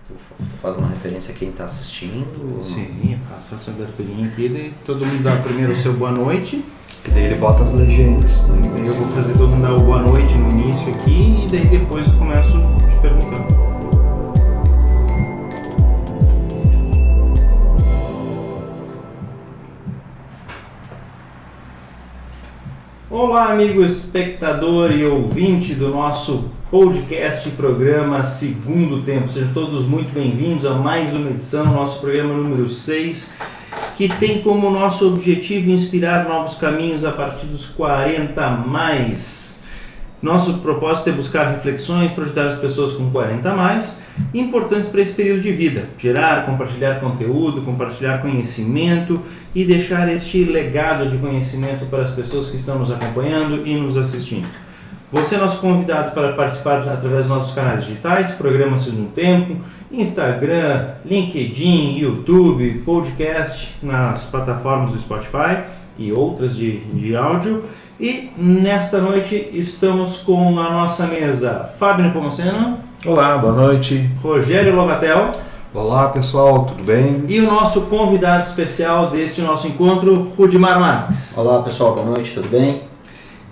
Tu faz uma referência a quem está assistindo? Sim, faço a aberturinha aqui, daí todo mundo dá primeiro o seu boa noite. Que daí ele bota as legendas. Eu vou fazer todo mundo dar o boa noite no início aqui e daí depois eu começo te perguntando. Olá, amigo espectador e ouvinte do nosso podcast e programa Segundo Tempo. Sejam todos muito bem-vindos a mais uma edição, nosso programa número 6, que tem como nosso objetivo inspirar novos caminhos a partir dos 40+. Nosso propósito é buscar reflexões para ajudar as pessoas com 40+, importantes para esse período de vida. Gerar, compartilhar conteúdo, compartilhar conhecimento e deixar este legado de conhecimento para as pessoas que estão nos acompanhando e nos assistindo. Você é nosso convidado para participar através dos nossos canais digitais, Programa Segundo Tempo, Instagram, LinkedIn, YouTube, podcast nas plataformas do Spotify e outras de áudio. E nesta noite estamos com a nossa mesa Fábio Nepomuceno. Olá, boa noite. Rogério Lovatel. Olá pessoal, tudo bem? E o nosso convidado especial deste nosso encontro, Rudimar Marques. Olá pessoal, boa noite, tudo bem?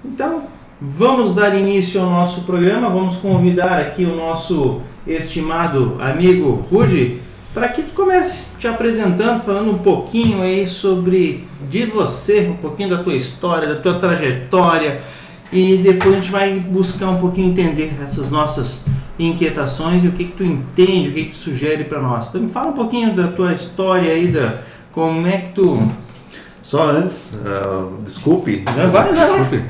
Então, vamos dar início ao nosso programa. Vamos convidar aqui o nosso estimado amigo Rudi para que tu comece te apresentando, falando um pouquinho aí sobre de você, um pouquinho da tua história, da tua trajetória, e depois a gente vai buscar um pouquinho entender essas nossas inquietações e o que tu entende, o que tu sugere para nós. Então me fala um pouquinho da tua história aí, como é que tu... Só antes, desculpe. Vai. Desculpe.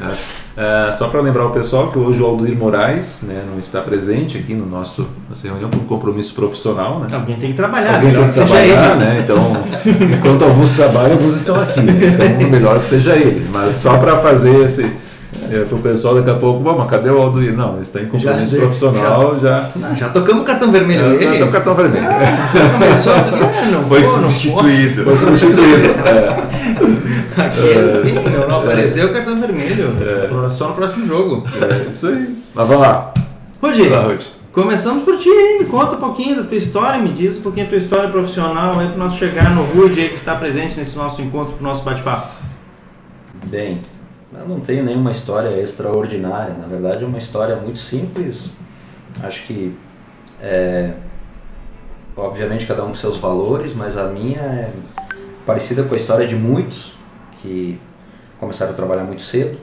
Só para lembrar o pessoal que hoje o Alduir Moraes, né, não está presente aqui no nossa reunião por um compromisso profissional. Né? Alguém tem que trabalhar. Alguém tem que trabalhar, né? Então, enquanto alguns trabalham, alguns estão aqui. Né? Então, melhor que seja ele. Mas só para fazer esse... para o pessoal daqui a pouco, mas cadê o Alduir? Não, ele está em compromisso profissional, Já tocamos o cartão vermelho dele. Já tocamos o cartão vermelho. Já começou, Foi substituído. Foi substituído. Aqui assim, não apareceu o cartão vermelho. Só no próximo jogo. É isso aí. Mas vamos lá. Rudi, Vai lá, Rudi. começamos por ti, me conta um pouquinho da tua história, me diz um pouquinho da tua história profissional aí para nós chegar no Rudi aí que está presente nesse nosso encontro, pro nosso bate-papo. Bem, eu não tenho nenhuma história extraordinária, na verdade é uma história muito simples. Acho que, obviamente cada um com seus valores, mas a minha é parecida com a história de muitos que começaram a trabalhar muito cedo,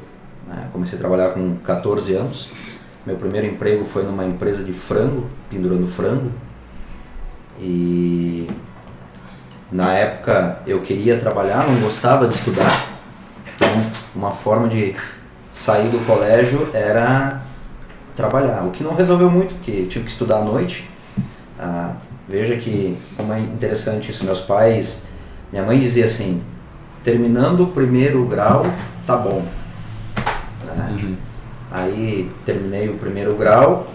né? Comecei a trabalhar com 14 anos, meu primeiro emprego foi numa empresa de frango, pendurando frango, e na época eu queria trabalhar, não gostava de estudar. Então, uma forma de sair do colégio era trabalhar, o que não resolveu muito, porque eu tive que estudar à noite. Veja que como é interessante isso, minha mãe dizia assim, terminando o primeiro grau, tá bom. Né? Aí terminei o primeiro grau,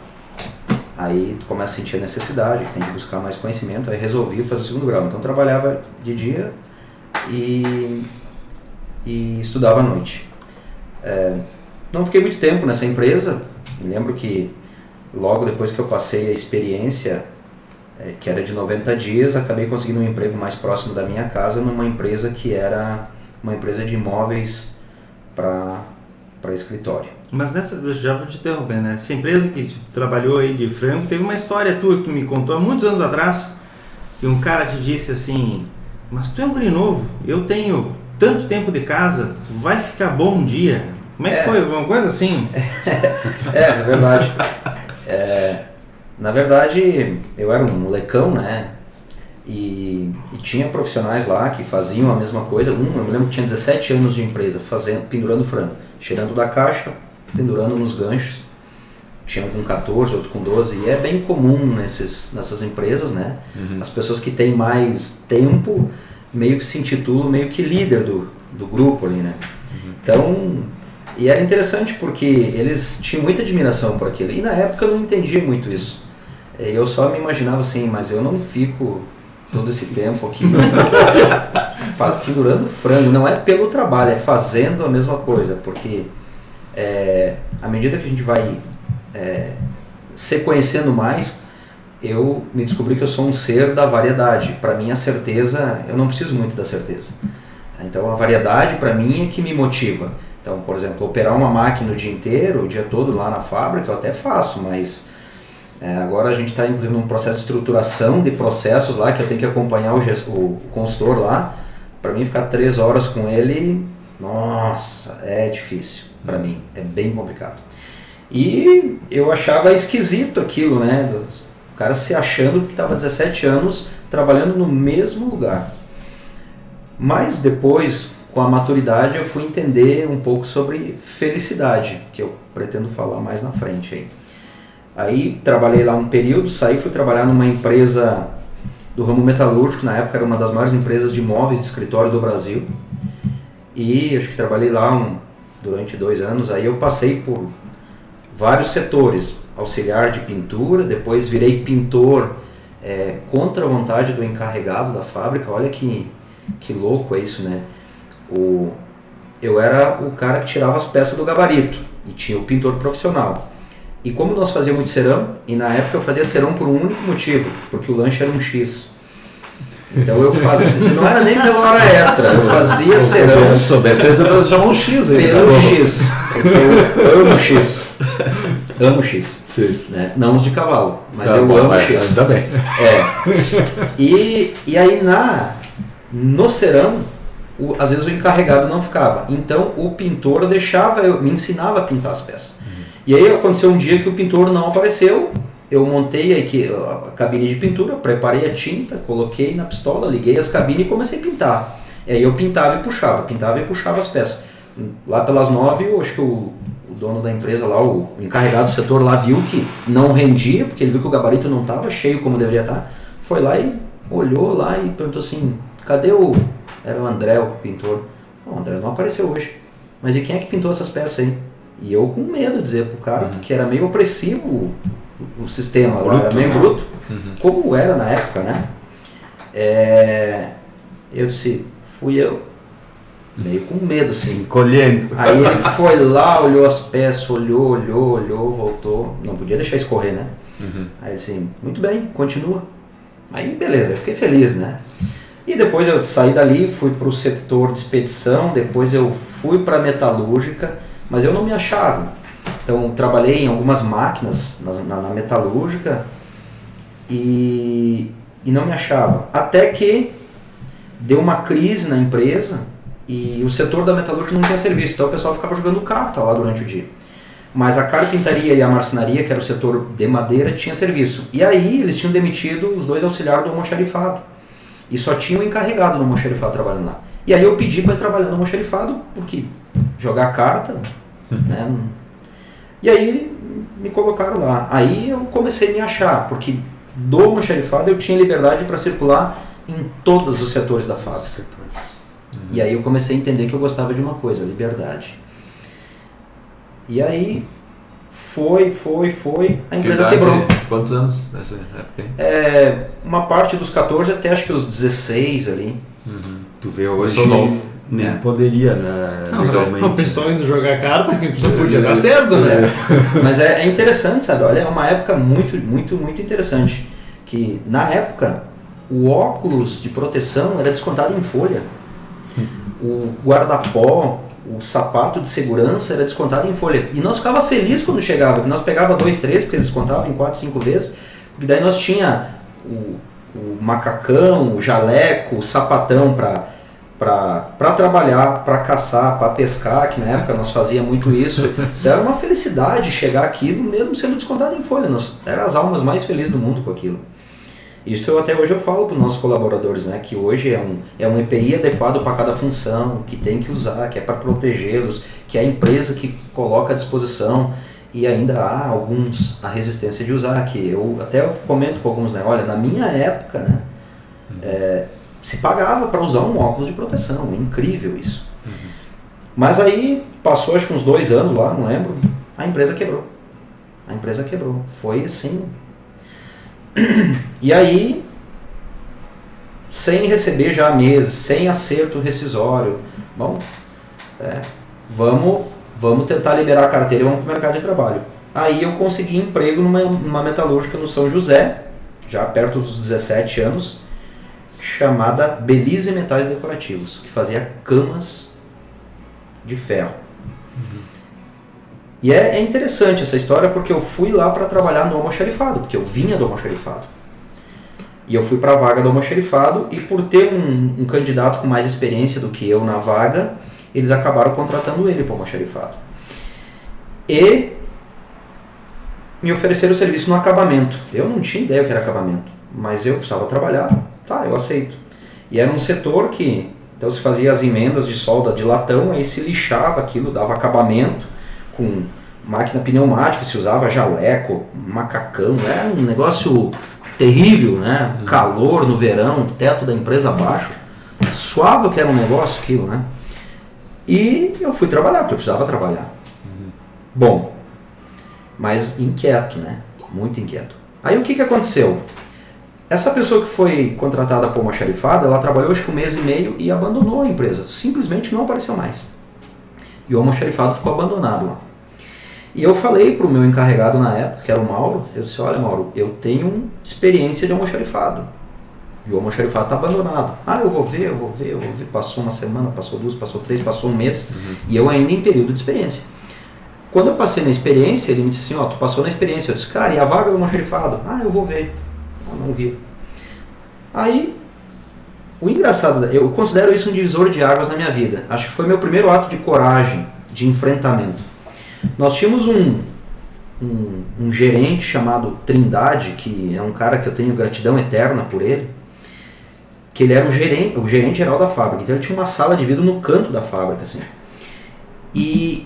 aí tu começa a sentir a necessidade, que tem que buscar mais conhecimento, aí resolvi fazer o segundo grau. Então trabalhava de dia e estudava à noite. Não fiquei muito tempo nessa empresa, me lembro que logo depois que eu passei a experiência, que era de 90 dias, acabei conseguindo um emprego mais próximo da minha casa, numa empresa que era uma empresa de imóveis para escritório. Mas já vou te interromper, né? Essa empresa que trabalhou aí de frango, teve uma história tua que tu me contou há muitos anos atrás, que um cara te disse assim, mas tu é um guri novo, eu tenho tanto tempo de casa, tu vai ficar bom um dia. Como é que foi? Uma coisa assim? É verdade. Na verdade, eu era um molecão, né? E tinha profissionais lá que faziam a mesma coisa. Eu me lembro que tinha 17 anos de empresa, pendurando frango, tirando da caixa, pendurando nos ganchos. Tinha um com 14, outro com 12, e é bem comum nessas empresas, né? As pessoas que têm mais tempo meio que se intitulam meio que líder do grupo ali, né? Então, e era interessante porque eles tinham muita admiração por aquilo, e na época eu não entendia muito isso. Eu só me imaginava assim, mas eu não fico todo esse tempo aqui pendurando frango, não é pelo trabalho, é fazendo a mesma coisa, porque à medida que a gente vai se conhecendo mais, eu me descobri que eu sou um ser da variedade. Para mim a certeza, eu não preciso muito da certeza. Então a variedade para mim é que me motiva. Então, por exemplo, operar uma máquina o dia inteiro, o dia todo lá na fábrica, eu até faço, mas agora a gente está inclusive num processo de estruturação de processos lá, que eu tenho que acompanhar o consultor lá. Para mim ficar 3 horas com ele, nossa, é difícil para mim, é bem complicado. E eu achava esquisito aquilo, né? O cara se achando que estava 17 anos trabalhando no mesmo lugar. Mas depois, com a maturidade, eu fui entender um pouco sobre felicidade, que eu pretendo falar mais na frente aí. Aí trabalhei lá um período, saí, fui trabalhar numa empresa do ramo metalúrgico, na época era uma das maiores empresas de móveis de escritório do Brasil. E acho que trabalhei lá durante 2 anos, aí eu passei por vários setores, auxiliar de pintura, depois virei pintor contra a vontade do encarregado da fábrica. Olha que louco é isso, né? Eu era o cara que tirava as peças do gabarito e tinha o pintor profissional. E como nós fazíamos muito cerão, e na época eu fazia cerão por um único motivo, porque o lanche era um X. Então eu fazia, não era nem pela hora extra, eu fazia cerão. Se soubesse, eu ia chamar um X aí. Pelo X, porque eu amo X. Amo X. Sim. Né? Não os de cavalo, mas Tá eu bom, amo X. Ainda bem. E aí no cerão, às vezes o encarregado não ficava. Então o pintor me ensinava a pintar as peças. E aí aconteceu um dia que o pintor não apareceu. Eu montei a cabine de pintura, preparei a tinta, coloquei na pistola, liguei as cabines e comecei a pintar. E aí eu pintava e puxava as peças. Lá pelas 9, eu acho que o dono da empresa lá, o encarregado do setor lá, viu que não rendia, porque ele viu que o gabarito não estava cheio como deveria estar. Foi lá e olhou lá e perguntou assim, cadê era o André, o pintor. O André não apareceu hoje. Mas e quem é que pintou essas peças aí? E eu com medo de dizer pro cara, porque era meio opressivo o sistema, bruto, era meio bruto, como era na época, né? Eu disse, fui eu, meio com medo, assim. Encolhendo. Aí ele foi lá, olhou as peças, olhou, voltou, não podia deixar escorrer, né? Aí ele disse, muito bem, continua. Aí beleza, eu fiquei feliz, né? E depois eu saí dali, fui para o setor de expedição, depois eu fui para a metalúrgica, mas eu não me achava. Então trabalhei em algumas máquinas na metalúrgica e não me achava. Até que deu uma crise na empresa e o setor da metalúrgica não tinha serviço, então o pessoal ficava jogando carta lá durante o dia. Mas a carpintaria e a marcenaria, que era o setor de madeira, tinha serviço. E aí eles tinham demitido os 2 auxiliares do almoxarifado. E só tinha o encarregado do almoxarifado trabalhando lá. E aí eu pedi para ir trabalhar no almoxarifado, porque jogar carta, né? E aí me colocaram lá. Aí eu comecei a me achar, porque do almoxarifado eu tinha liberdade para circular em todos os setores da fábrica. E aí eu comecei a entender que eu gostava de uma coisa, liberdade. E aí foi, a empresa quebrou. Quantos anos nessa época aí? Uma parte dos 14 até acho que os 16 ali. Tu vê hoje, novo. nem poderia, né? Legalmente. O pessoal indo jogar carta, que só podia dar certo, né? Mas é interessante, sabe? Olha, é uma época muito interessante. Que na época, o óculos de proteção era descontado em folha. O guarda-pó, o sapato de segurança era descontado em folha. E nós ficava feliz quando chegava, que nós pegava 2, 3, porque eles descontavam em 4, 5 vezes. Porque daí nós tinha o macacão, o jaleco, o sapatão para trabalhar, para caçar, para pescar, que na época nós fazíamos muito isso. Então era uma felicidade chegar aquilo, mesmo sendo descontado em folha. Nós eram as almas mais felizes do mundo com aquilo. Isso até hoje eu falo para os nossos colaboradores, né, que hoje é um EPI adequado para cada função, que tem que usar, que é para protegê-los, que é a empresa que coloca à disposição, e ainda há alguns a resistência de usar, que eu até comento com alguns, né, olha, na minha época, né, se pagava para usar um óculos de proteção, é incrível isso. Mas aí passou acho que uns 2 anos lá, não lembro, a empresa quebrou. Foi assim. E aí, sem receber já meses, sem acerto rescisório, bom, vamos tentar liberar a carteira e vamos para o mercado de trabalho. Aí eu consegui emprego numa metalúrgica no São José, já perto dos 17 anos, chamada Belize Metais Decorativos, que fazia camas de ferro. E é interessante essa história porque eu fui lá para trabalhar no almoxarifado, porque eu vinha do almoxarifado. E eu fui para a vaga do almoxarifado e por ter um candidato com mais experiência do que eu na vaga, eles acabaram contratando ele para o almoxarifado. E me ofereceram o serviço no acabamento. Eu não tinha ideia o que era acabamento, mas eu precisava trabalhar. Tá, eu aceito. E era um setor que, então se fazia as emendas de solda de latão, aí se lixava aquilo, dava acabamento com máquina pneumática, se usava jaleco, macacão, era um negócio terrível, né? Calor no verão, teto da empresa abaixo, suava que era um negócio aquilo, né? E eu fui trabalhar, porque eu precisava trabalhar. Bom, mas inquieto, né? Muito inquieto. Aí o que aconteceu? Essa pessoa que foi contratada por almoxarifado, ela trabalhou acho que 1 mês e meio e abandonou a empresa. Simplesmente não apareceu mais. E o almoxarifado ficou abandonado lá. E eu falei para o meu encarregado na época, que era o Mauro, eu disse, olha Mauro, eu tenho experiência de almoxarifado. E o almoxarifado está abandonado. Ah, eu vou ver. Passou uma semana, passou 2, passou 3, passou 1 mês. E eu ainda em período de experiência. Quando eu passei na experiência, ele me disse assim, ó, tu passou na experiência. Eu disse, cara, e a vaga do almoxarifado? Ah, eu vou ver. Não vi. Aí, o engraçado, eu considero isso um divisor de águas na minha vida. Acho que foi meu primeiro ato de coragem, de enfrentamento. Nós tínhamos um gerente chamado Trindade, que é um cara que eu tenho gratidão eterna por ele, que ele era o gerente geral da fábrica. Então ele tinha uma sala de vidro no canto da fábrica, assim. E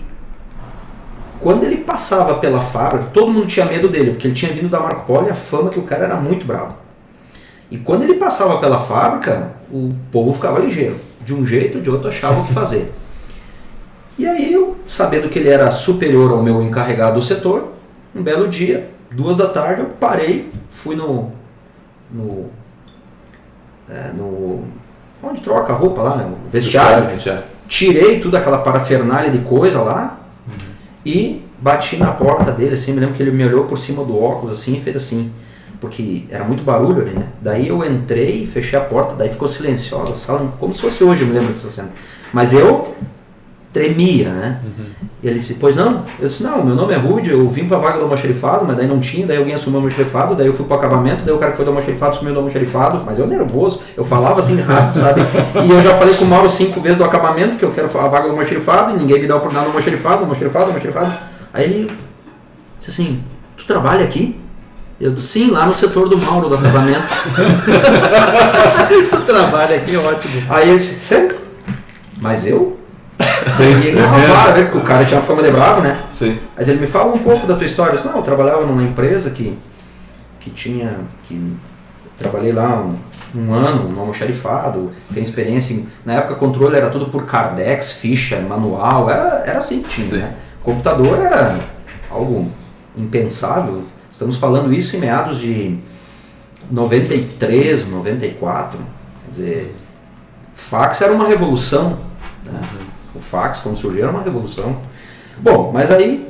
quando ele passava pela fábrica, todo mundo tinha medo dele, porque ele tinha vindo da Marco Polo e a fama que o cara era muito bravo. E quando ele passava pela fábrica, o povo ficava ligeiro. De um jeito ou de outro achava o que fazer. E aí eu, sabendo que ele era superior ao meu encarregado do setor, um belo dia, 2 da tarde, eu parei, fui no onde troca a roupa lá, no vestiário, tirei toda aquela parafernália de coisa lá, e bati na porta dele, assim, me lembro que ele me olhou por cima do óculos, assim, e fez assim, porque era muito barulho ali, né? Daí eu entrei, fechei a porta, daí ficou silenciosa a sala, como se fosse hoje, eu me lembro dessa cena. Mas eu tremia, né? E ele disse, pois não? Eu disse, não, meu nome é Rude, eu vim pra vaga do almoxarifado, mas daí não tinha, daí alguém assumiu o almoxarifado, daí eu fui pro acabamento, daí o cara que foi do almoxarifado assumiu o almoxarifado, mas eu nervoso, eu falava assim rápido, sabe? E eu já falei com o Mauro 5 vezes do acabamento, que eu quero a vaga do almoxarifado, e ninguém me dá a oportunidade do almoxarifado. Aí ele disse assim, tu trabalha aqui? Eu disse, sim, lá no setor do Mauro, do acabamento. Tu trabalha aqui, ótimo. Aí ele disse, sério? Mas eu? Sim. E ele não porque o cara tinha fama de bravo, né? Sim. Aí ele me fala um pouco da tua história. Eu disse, não, eu trabalhava numa empresa que trabalhei lá um ano no almoxarifado, tenho experiência na época o controle era tudo por Cardex, ficha, manual, era assim que tinha, né? Computador era algo impensável. Estamos falando isso em meados de 93, 94, quer dizer, fax era uma revolução, né? O fax, quando surgiu, era uma revolução. Bom, mas aí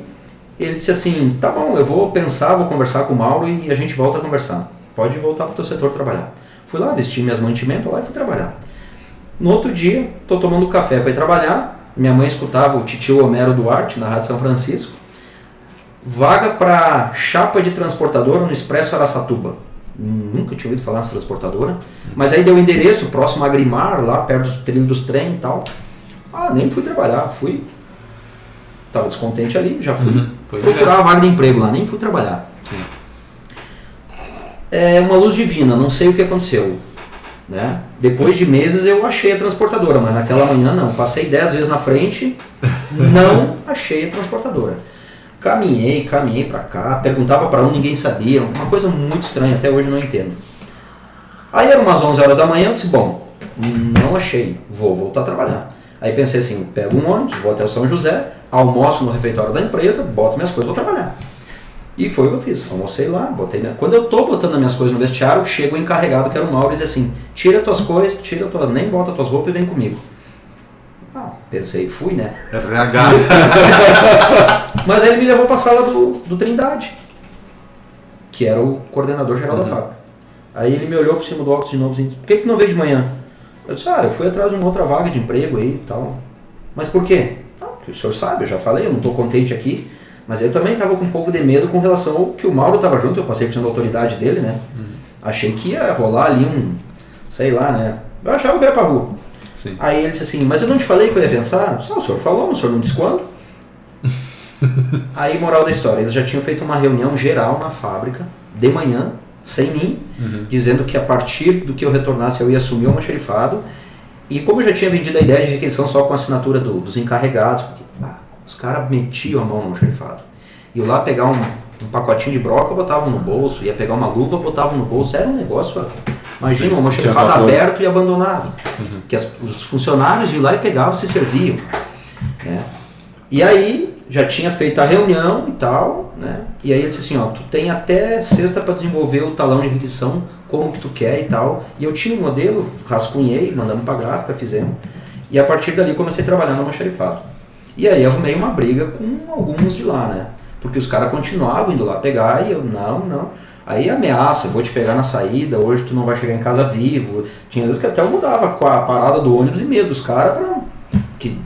ele disse assim, tá bom, eu vou pensar, vou conversar com o Mauro e a gente volta a conversar. Pode voltar para o teu setor trabalhar. Fui lá, vesti minhas mantimentas lá e fui trabalhar. No outro dia, estou tomando café para ir trabalhar, minha mãe escutava o titio Homero Duarte, na Rádio São Francisco, vaga para chapa de transportadora no Expresso Araçatuba. Nunca tinha ouvido falar nessa transportadora, mas aí deu o endereço, próximo a Agrimar, lá perto dos trilhos dos trem e tal. Ah, nem fui trabalhar, estava descontente ali, já fui procurar a vaga de emprego lá, nem fui trabalhar. Sim. É uma luz divina, não sei o que aconteceu, né? Depois de meses eu achei a transportadora, mas naquela manhã não, passei 10 vezes na frente, não achei a transportadora. Caminhei para cá, perguntava para ninguém sabia, uma coisa muito estranha, até hoje eu não entendo. Aí eram umas 11 horas da manhã, eu disse, bom, não achei, vou voltar a trabalhar. Aí pensei assim, pego um ônibus, vou até o São José, almoço no refeitório da empresa, boto minhas coisas, vou trabalhar. E foi o que eu fiz, almocei lá, Quando eu tô botando as minhas coisas no vestiário, chega o encarregado, que era o Mauro, e diz assim, tira tuas coisas, nem bota tuas roupas e vem comigo. Ah, pensei, fui, né? RH. Mas aí ele me levou para a sala do Trindade, que era o coordenador geral da fábrica. Aí ele me olhou por cima do óculos de novo assim, por que não veio de manhã? Eu disse, eu fui atrás de uma outra vaga de emprego aí e tal. Mas por quê? Porque o senhor sabe, eu já falei, eu não estou contente aqui. Mas eu também estava com um pouco de medo com relação ao que o Mauro estava junto, eu passei por cima da autoridade dele, né? Achei que ia rolar ali sei lá, né? Eu achava que eu ia pra rua. Sim. Aí ele disse assim, mas eu não te falei que eu ia pensar? Eu disse, o senhor falou, o senhor não disse quando? Aí, moral da história, eles já tinham feito uma reunião geral na fábrica, de manhã, sem mim, dizendo que a partir do que eu retornasse eu ia assumir o almoxarifado. E como eu já tinha vendido a ideia de requisição só com a assinatura dos encarregados, porque os caras metiam a mão no almoxarifado. Iam lá pegar um pacotinho de broca, botavam no bolso, ia pegar uma luva, botavam no bolso, era um negócio, imagina, um almoxarifado aberto e abandonado. Que os funcionários iam lá e pegavam, se serviam. Né? E aí, já tinha feito a reunião e tal, né? E aí ele disse assim, tu tem até sexta para desenvolver o talão de requisição, como que tu quer e tal. E eu tinha um modelo, rascunhei, mandamos para a gráfica, fizemos. E a partir dali comecei a trabalhar no almoxarifado. E aí arrumei uma briga com alguns de lá, né? Porque os caras continuavam indo lá pegar e eu, não. Aí ameaça, eu vou te pegar na saída, hoje tu não vai chegar em casa vivo. Tinha vezes que até eu mudava com a parada do ônibus e medo dos caras que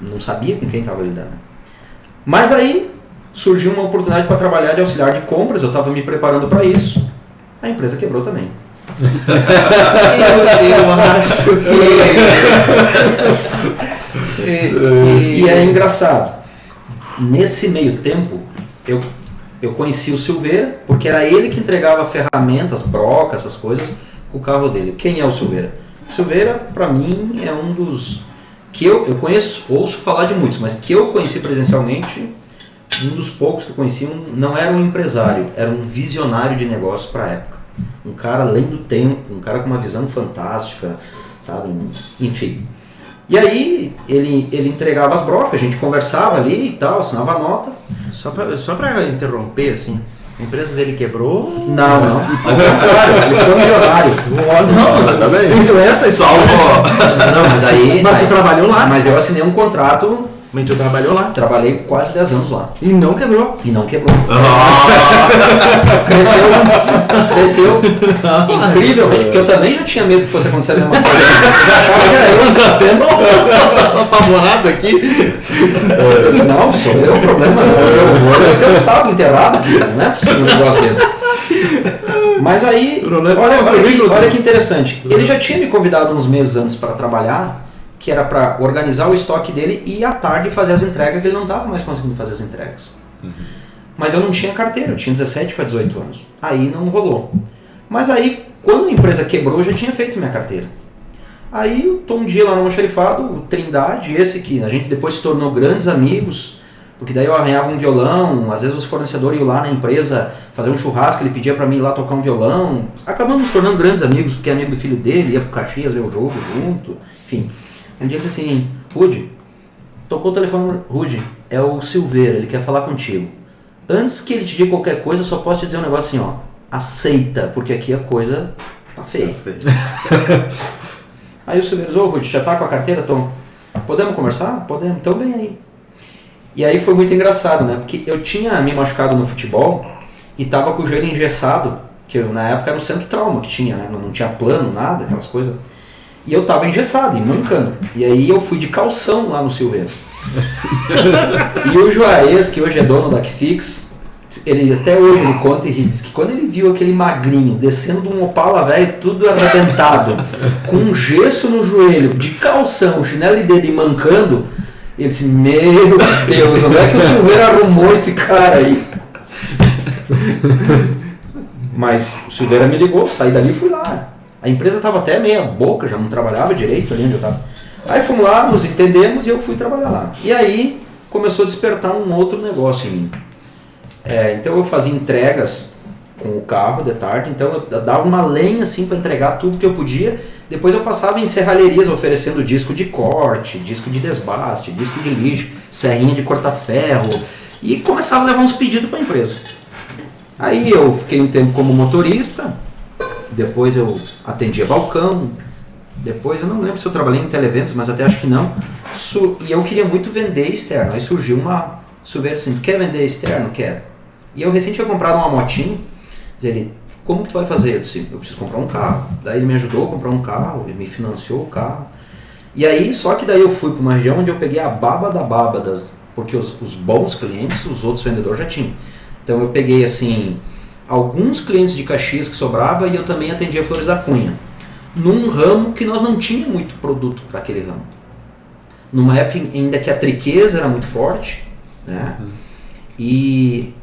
não sabia com quem estava lidando. Mas aí surgiu uma oportunidade para trabalhar de auxiliar de compras, eu estava me preparando para isso. A empresa quebrou também. Eu acho que... E é engraçado. Nesse meio tempo, eu conheci o Silveira, porque era ele que entregava ferramentas, brocas, essas coisas, com o carro dele. Quem é o Silveira? Silveira, para mim, é um dos... que eu conheço, ouço falar de muitos, mas que eu conheci presencialmente, um dos poucos que eu conheci, não era um empresário, era um visionário de negócio para a época. Um cara além do tempo, um cara com uma visão fantástica, sabe? Enfim. E aí, ele entregava as brocas, a gente conversava ali e tal, assinava a nota. Só para interromper, assim, a empresa dele quebrou? Não. Ao contrário, ele ficou milionário. Não, tá bem. Então essa é salvo. Não, mas aí... Mas tu trabalhou lá? Mas eu assinei um contrato... Mas tu trabalhou lá? Trabalhei quase 10 anos lá. E não quebrou? E não quebrou. Cresceu. Incrivelmente, porque eu também já tinha medo que fosse acontecer a mesma coisa. Já achava que era eu. Até não apavorado aqui. Eu disse, não, sou eu o problema. Eu tenho um saldo enterrado aqui. Não é possível um negócio desse. Mas aí, olha que interessante. Ele já tinha me convidado uns meses antes para trabalhar, que era para organizar o estoque dele e à tarde fazer as entregas, que ele não estava mais conseguindo fazer as entregas. Mas eu não tinha carteira, eu tinha 17 para 18 anos. Aí não rolou. Mas aí, quando a empresa quebrou, eu já tinha feito minha carteira. Aí eu tô um dia lá no almoxarifado, o Trindade, esse que a gente depois se tornou grandes amigos, porque daí eu arranhava um violão, às vezes os fornecedores iam lá na empresa fazer um churrasco, ele pedia para mim ir lá tocar um violão. Acabamos nos tornando grandes amigos, fiquei amigo do filho dele, ia pro Caxias ver o jogo junto, enfim. Um dia ele disse assim, Rudy, tocou o telefone, Rudy, é o Silveira, ele quer falar contigo. Antes que ele te diga qualquer coisa, eu só posso te dizer um negócio assim, aceita, porque aqui a coisa tá feia. Aí o Silveira disse, Rudy, já tá com a carteira, Tom? Podemos conversar? Podemos, então vem aí. E aí foi muito engraçado, né, porque eu tinha me machucado no futebol e tava com o joelho engessado, que na época era o centro trauma que tinha, né, não tinha plano, nada, aquelas coisas. E eu tava engessado, mancando. E aí eu fui de calção lá no Silveira. E o Juarez, que hoje é dono da Kfix, ele até hoje ele conta e diz que quando ele viu aquele magrinho descendo de um Opala velho, tudo arrebentado, com um gesso no joelho, de calção, chinelo de dedo e mancando, ele disse, meu Deus, onde é que o Silveira arrumou esse cara aí? Mas o Silveira me ligou, saí dali e fui lá. A empresa estava até meia boca, já não trabalhava direito ali onde eu estava. Aí fomos lá, nos entendemos e eu fui trabalhar lá. E aí começou a despertar um outro negócio em mim. Então eu fazia entregas com o carro de tarde, então eu dava uma lenha assim para entregar tudo que eu podia. Depois eu passava em serralherias oferecendo disco de corte, disco de desbaste, disco de lixo, serrinha de cortar ferro. E começava a levar uns pedidos para a empresa. Aí eu fiquei um tempo como motorista. Depois eu atendia balcão, depois eu não lembro se eu trabalhei em televendas, mas até acho que não. E eu queria muito vender externo, aí surgiu Silveira assim, quer vender externo? Quero. E eu recente tinha comprado uma motinho, ele, como que tu vai fazer? Eu disse, eu preciso comprar um carro. Daí ele me ajudou a comprar um carro, ele me financiou o carro. E aí, só que daí eu fui para uma região onde eu peguei a baba da baba, porque os bons clientes, os outros vendedores já tinham. Então eu peguei assim, alguns clientes de Caxias que sobrava e eu também atendia Flores da Cunha. Num ramo que nós não tínhamos muito produto para aquele ramo. Numa época ainda que a triqueza era muito forte, né? E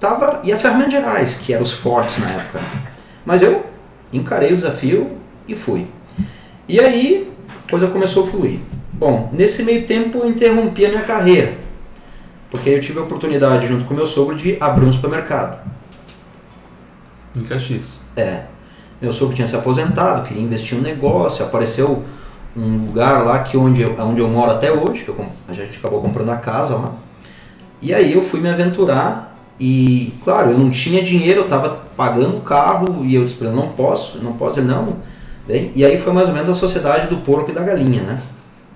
a Ferramentas Gerais, que eram os fortes na época. Mas eu encarei o desafio e fui. E aí a coisa começou a fluir. Bom, nesse meio tempo eu interrompi a minha carreira, porque eu tive a oportunidade, junto com meu sogro, de abrir um supermercado. Em Caxias. Meu sogro tinha se aposentado, queria investir em um negócio, apareceu um lugar lá onde eu moro até hoje, que a gente acabou comprando a casa lá. E aí eu fui me aventurar e, claro, eu não tinha dinheiro, eu estava pagando o carro e eu disse para ele, não posso, ele não. Bem, e aí foi mais ou menos a sociedade do porco e da galinha, né?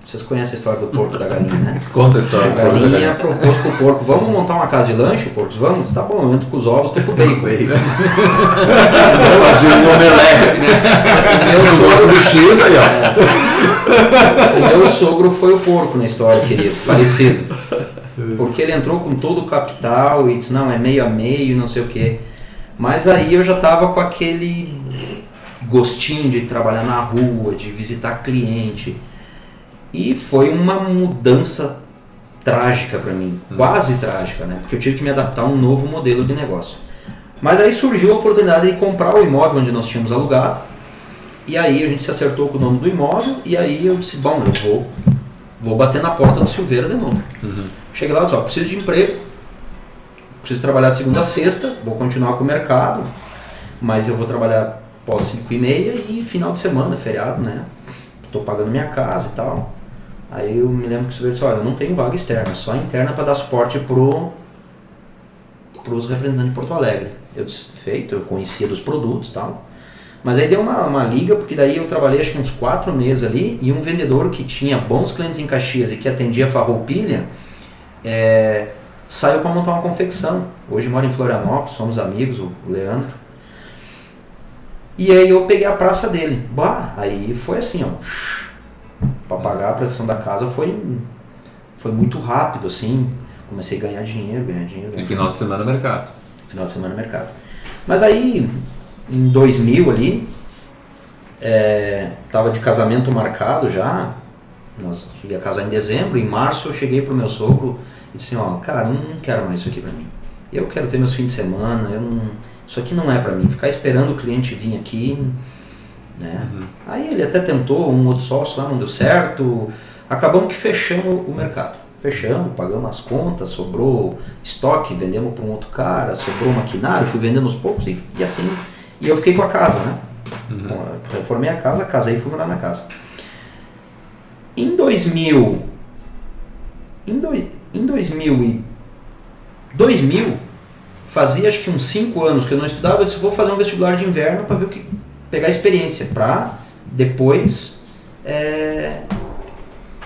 Vocês conhecem a história do porco e da galinha, né? Conta a história do porco e da galinha. A galinha propôs pro porco, vamos montar uma casa de lanche, porcos? Vamos? Tá bom, eu entro com os ovos, tô com o bacon. Fazer um omelete, né? Eu gosto do X aí, ó. O meu sogro foi o porco na história, querido, falecido. Porque ele entrou com todo o capital e disse, não, é meio a meio, não sei o quê. Mas aí eu já tava com aquele gostinho de trabalhar na rua, de visitar cliente. E foi uma mudança trágica para mim, quase trágica, né? Porque eu tive que me adaptar a um novo modelo de negócio. Mas aí surgiu a oportunidade de comprar o imóvel onde nós tínhamos alugado. E aí a gente se acertou com o dono do imóvel e aí eu disse, bom, eu vou bater na porta do Silveira de novo. Cheguei lá e disse, ó, preciso de emprego, preciso trabalhar de segunda a sexta, vou continuar com o mercado, mas eu vou trabalhar pós 5h30 e final de semana, feriado, né? Tô pagando minha casa e tal. Aí eu me lembro que o Silveira disse, olha, eu não tenho vaga externa, só interna para dar suporte pros representantes de Porto Alegre. Eu disse, feito, eu conhecia dos produtos e tal. Mas aí deu uma liga, porque daí eu trabalhei acho que uns 4 meses ali, e um vendedor que tinha bons clientes em Caxias e que atendia Farroupilha, saiu para montar uma confecção. Hoje mora em Florianópolis, somos amigos, o Leandro. E aí eu peguei a praça dele. Aí foi assim, ó. Para pagar a prestação da casa foi muito rápido, assim. Comecei a ganhar dinheiro. E final de semana mercado. Final de semana mercado. Mas aí, em 2000 ali, tava de casamento marcado já. Nós ia casar em dezembro. Em março eu cheguei pro meu sogro e disse assim, ó, cara, eu não quero mais isso aqui para mim. Eu quero ter meus fins de semana, isso aqui não é para mim. Ficar esperando o cliente vir aqui, né? Aí ele até tentou, um outro sócio lá, não deu certo. Acabamos que fechamos o mercado. Fechamos, pagamos as contas, sobrou estoque, vendemos para um outro cara, sobrou maquinário, fui vendendo aos poucos e assim. E eu fiquei com a casa, né? Reformei a casa, casei e fui morar na casa. Em 2000, fazia acho que uns 5 anos que eu não estudava, eu disse, vou fazer um vestibular de inverno para ver pegar experiência, para depois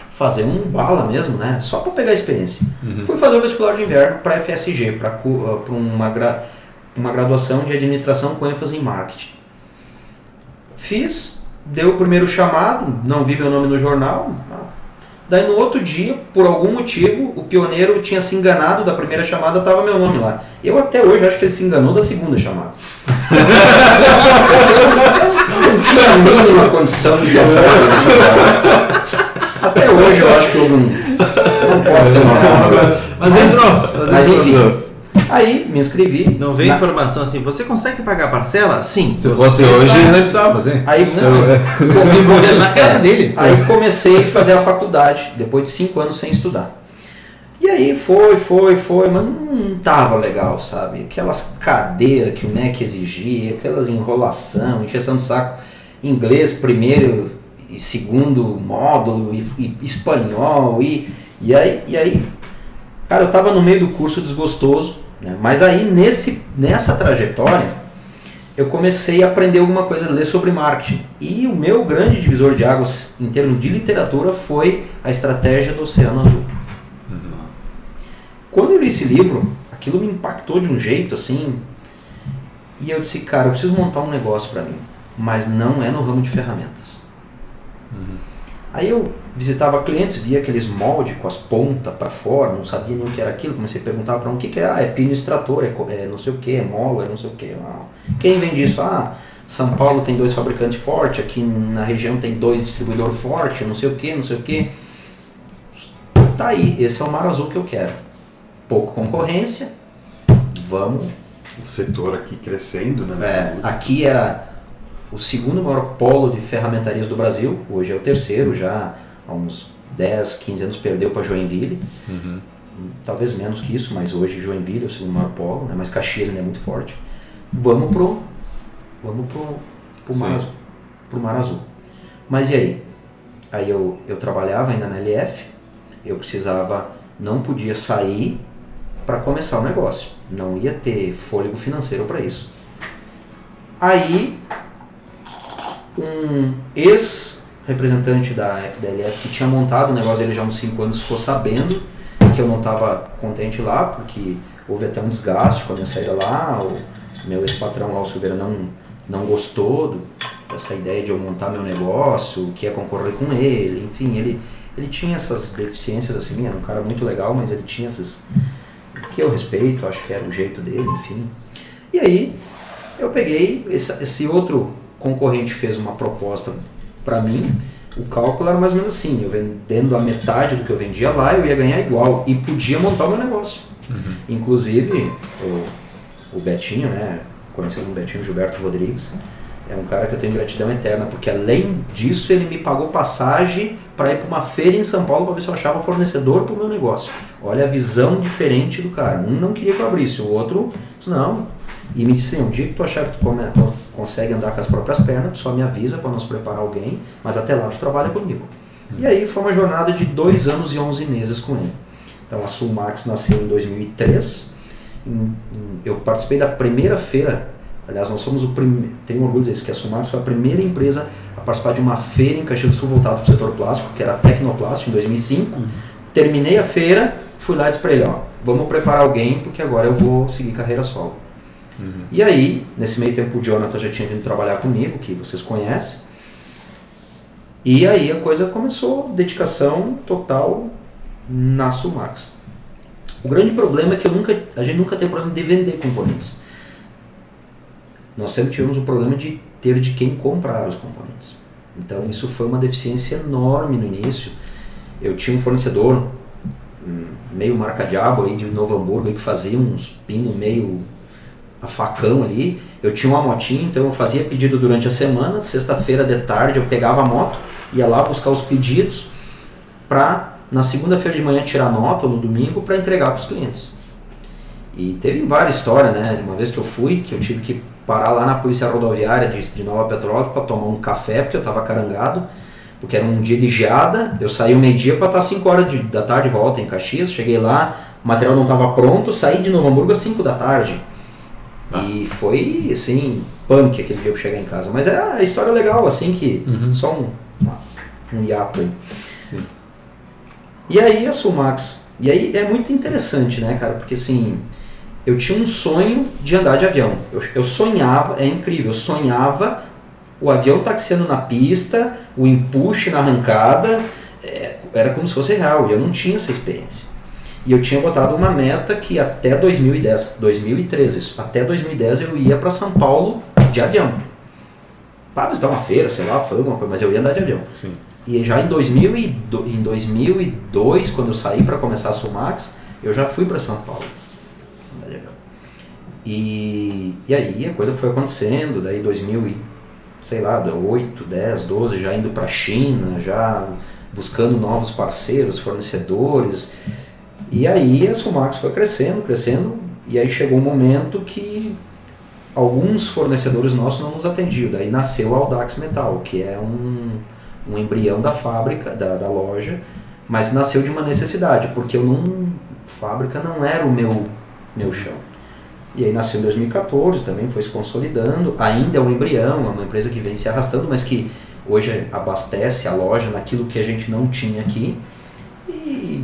fazer um bala mesmo, né? Só para pegar experiência. Fui fazer o vestibular de inverno para FSG, para uma graduação de administração com ênfase em marketing. Fiz, deu o primeiro chamado, não vi meu nome no jornal. Daí no outro dia, por algum motivo, o pioneiro tinha se enganado da primeira chamada, estava meu nome lá. Eu até hoje acho que ele se enganou da segunda chamada. Eu não tinha a mínima condição de passar por isso. Até hoje eu acho que eu não posso ser normal. Mas enfim. Aí me inscrevi. Não veio informação assim, você consegue pagar a parcela? Sim. Se fosse hoje, não precisava fazer. Aí na casa dele. Aí comecei a fazer a faculdade, depois de 5 anos sem estudar. E aí foi, mas não tava legal, sabe? Aquelas cadeiras que o MEC exigia, aquelas enrolação, encheção de saco, inglês primeiro e segundo módulo, e espanhol, e aí, cara, eu tava no meio do curso desgostoso, né? Mas aí nessa trajetória eu comecei a aprender alguma coisa, a ler sobre marketing. E o meu grande divisor de águas em termos de literatura foi a Estratégia do Oceano Azul. Quando eu li esse livro, aquilo me impactou de um jeito assim. E eu disse, cara, eu preciso montar um negócio para mim, mas não é no ramo de ferramentas. Aí eu visitava clientes, via aqueles moldes com as pontas para fora, não sabia nem o que era aquilo, comecei a perguntar para um, o que é? Ah, é pino extrator, é não sei o que, é mola, é não sei o que. Quem vende isso? Ah, São Paulo tem 2 fabricantes fortes, aqui na região tem 2 distribuidores fortes, não sei o que, não sei o que. Tá aí, esse é o mar azul que eu quero. Pouco concorrência, vamos. O setor aqui crescendo, né? Aqui era o 2º maior polo de ferramentarias do Brasil, hoje é o 3º, já há uns 10, 15 anos perdeu para Joinville, talvez menos que isso, mas hoje Joinville é o 2º maior polo, né? Mas Caxias ainda é muito forte. Vamos pro Mar Azul. Mas e aí? Aí eu trabalhava ainda na LF, eu não podia sair para começar o negócio, não ia ter fôlego financeiro para isso. Aí um ex-representante da LF que tinha montado o negócio dele já há uns 5 anos ficou sabendo que eu não estava contente lá, porque houve até um desgaste com a minha saída lá, o meu ex-patrão lá, o Silveira, não gostou dessa ideia de eu montar meu negócio, que ia concorrer com ele, enfim, ele tinha essas deficiências assim, era um cara muito legal, mas ele tinha essas que eu respeito, acho que era o jeito dele, enfim. E aí eu peguei, esse outro concorrente fez uma proposta para mim, o cálculo era mais ou menos assim, eu vendendo a metade do que eu vendia lá, eu ia ganhar igual e podia montar o meu negócio. Inclusive, o Betinho, né, conhecido como Betinho, Gilberto Rodrigues, é um cara que eu tenho gratidão eterna, porque além disso ele me pagou passagem para ir para uma feira em São Paulo para ver se eu achava fornecedor para o meu negócio. Olha a visão diferente do cara. Um não queria que eu abrisse, o outro disse não. E me disse, um dia que tu achar que tu consegue andar com as próprias pernas, tu só me avisa para nós preparar alguém, mas até lá tu trabalha comigo. E aí foi uma jornada de 2 anos e 11 meses com ele. Então a Sulmax nasceu em 2003, eu participei da primeira feira. Aliás, nós somos tenho orgulho de dizer isso, que a Sulmax foi a primeira empresa a participar de uma feira em Caxias do Sul voltada para o setor plástico, que era a Tecnoplástico, em 2005. Terminei a feira, fui lá e disse para ele, vamos preparar alguém, porque agora eu vou seguir carreira solo. E aí, nesse meio tempo, o Jonathan já tinha vindo trabalhar comigo, que vocês conhecem. E aí a coisa começou, dedicação total na Sulmax. O grande problema é que a gente nunca tem problema de vender componentes. Nós sempre tivemos o problema de ter de quem comprar os componentes. Então isso foi uma deficiência enorme no início. Eu tinha um fornecedor, meio marca-diabo aí de Novo Hamburgo, que fazia uns pinos meio a facão ali. Eu tinha uma motinha, então eu fazia pedido durante a semana, sexta-feira de tarde eu pegava a moto, ia lá buscar os pedidos para na segunda-feira de manhã tirar nota, ou no domingo, para entregar para os clientes. E teve várias histórias, né? Uma vez que eu tive que parar lá na polícia rodoviária de Nova Petrópolis para tomar um café, porque eu estava carangado, porque era um dia de geada, eu saí ao meio-dia para estar 5 horas da tarde de volta em Caxias, cheguei lá, o material não estava pronto, saí de Novo Hamburgo às 5 da tarde. E foi, assim, punk aquele dia para chegar em casa. Mas é a história legal, assim, que só um hiato aí. Sim. E aí a Sulmax, e aí é muito interessante, né, cara, porque assim, eu tinha um sonho de andar de avião. Eu sonhava, é incrível, eu sonhava o avião taxiando na pista, o empuxe na arrancada, era como se fosse real, e eu não tinha essa experiência. E eu tinha botado uma meta que até 2013 isso, até 2010 eu ia para São Paulo de avião. Para visitar uma feira, sei lá, para fazer alguma coisa, mas eu ia andar de avião. Sim. E já em 2002, quando eu saí para começar a Sulmax, eu já fui para São Paulo. E aí a coisa foi acontecendo, daí 2008, 10, 12, já indo para a China, já buscando novos parceiros, fornecedores. E aí a Sulmax foi crescendo, e aí chegou um momento que alguns fornecedores nossos não nos atendiam. Daí nasceu a Audax Metal, que é um embrião da fábrica, da loja, mas nasceu de uma necessidade, porque fábrica não era o meu chão. E aí nasceu em 2014, também foi se consolidando, ainda é um embrião, é uma empresa que vem se arrastando, mas que hoje abastece a loja naquilo que a gente não tinha aqui. E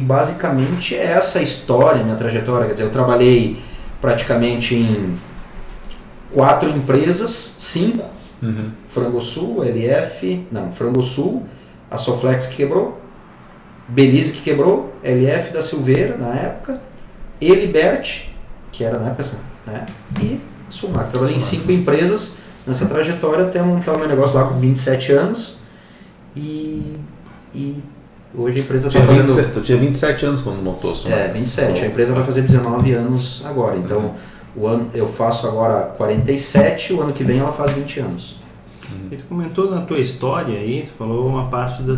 basicamente é essa história, minha trajetória. Quer dizer, eu trabalhei praticamente em 4 empresas, 5, Frangosul, Frangosul, a Soflex que quebrou, Belize que quebrou, LF da Silveira na época, Elibert, que era na época assim, né? E Sulmax. Trabalhei em 5 empresas nessa trajetória até montar o meu negócio lá com 27 anos e hoje a empresa está fazendo... Tu tinha 27 anos quando montou a Sulmax. 27. A empresa vai fazer 19 anos agora, então eu faço agora 47, o ano que vem ela faz 20 anos. E tu comentou na tua história aí, tu falou uma parte do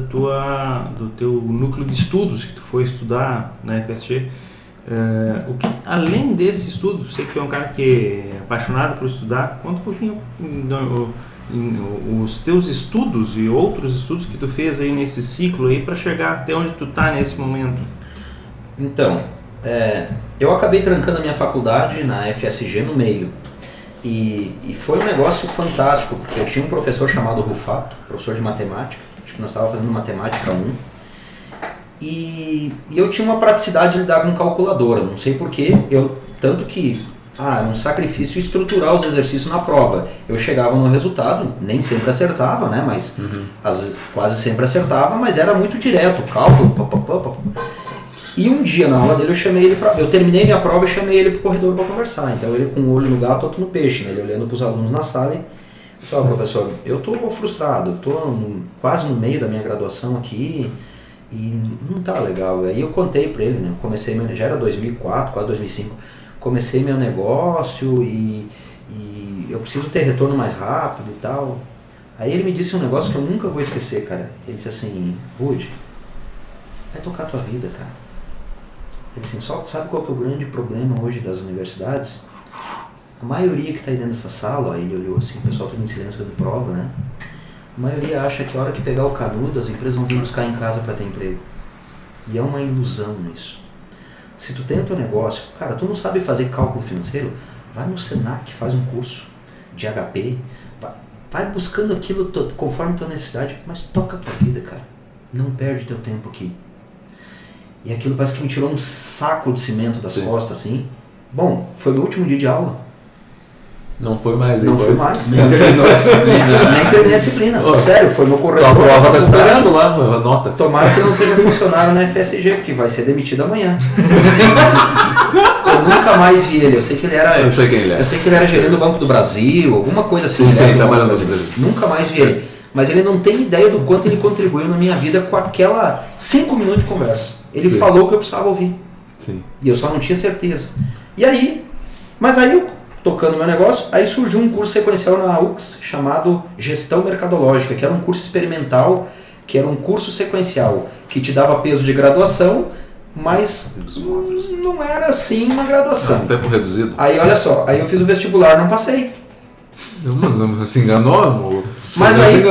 teu núcleo de estudos que tu foi estudar na FSG. Além desse estudo, sei que tu é um cara que é apaixonado por estudar, conta um pouquinho os teus estudos e outros estudos que tu fez aí nesse ciclo aí para chegar até onde tu tá nesse momento. Então, eu acabei trancando a minha faculdade na FSG no meio. E foi um negócio fantástico, porque eu tinha um professor chamado Rufato, professor de matemática, acho que nós estávamos fazendo matemática 1, e eu tinha uma praticidade de lidar com calculadora, não sei porquê, tanto que era um sacrifício estruturar os exercícios na prova. Eu chegava no resultado, nem sempre acertava, né, mas quase sempre acertava, mas era muito direto, cálculo, E um dia na aula dele eu terminei minha prova e chamei ele pro corredor para conversar. Então ele com o olho no gato, outro no peixe, né? Ele olhando para os alunos na sala e disse: professor, eu tô frustrado, quase no meio da minha graduação aqui e não tá legal. Aí eu contei para ele, né? Já era 2004, quase 2005, comecei meu negócio e eu preciso ter retorno mais rápido e tal. Aí ele me disse um negócio que eu nunca vou esquecer, cara. Ele disse assim: Rude, vai tocar a tua vida, cara. Ele assim, sabe qual que é o grande problema hoje das universidades? A maioria que está aí dentro dessa sala, ele olhou assim, o pessoal todo em silêncio dando prova, né? A maioria acha que a hora que pegar o canudo, as empresas vão vir buscar em casa para ter emprego. E é uma ilusão isso. Se tu tem o teu negócio, cara, tu não sabe fazer cálculo financeiro, vai no Senac, faz um curso de HP, vai buscando aquilo conforme a tua necessidade, mas toca a tua vida, cara. Não perde teu tempo aqui. E aquilo parece que me tirou um saco de cimento das costas, assim. Bom, foi meu último dia de aula. Não foi mais depois? Não foi mais. Nem terminou a disciplina. Nem terminei a disciplina. Sério, foi meu corretor. A prova tá esperando lá, a nota. Tomara que não seja funcionário na FSG, porque vai ser demitido amanhã. Eu nunca mais vi ele. Eu sei que ele era... Eu sei quem ele é. Eu sei que ele era gerente do Banco do Brasil, alguma coisa assim. Sim, trabalhando no Brasil. Nunca mais vi ele. Mas ele não tem ideia do quanto ele contribuiu na minha vida com aquela 5 minutos de conversa. Ele falou o que eu precisava ouvir. Sim. E eu só não tinha certeza. Mas aí eu, tocando meu negócio, aí surgiu um curso sequencial na UX chamado Gestão Mercadológica, que era um curso experimental, que era um curso sequencial, que te dava peso de graduação, mas não era assim uma graduação. Tempo reduzido. Aí olha só, aí eu fiz o vestibular, não passei. Não se enganou, amor? Mas aí,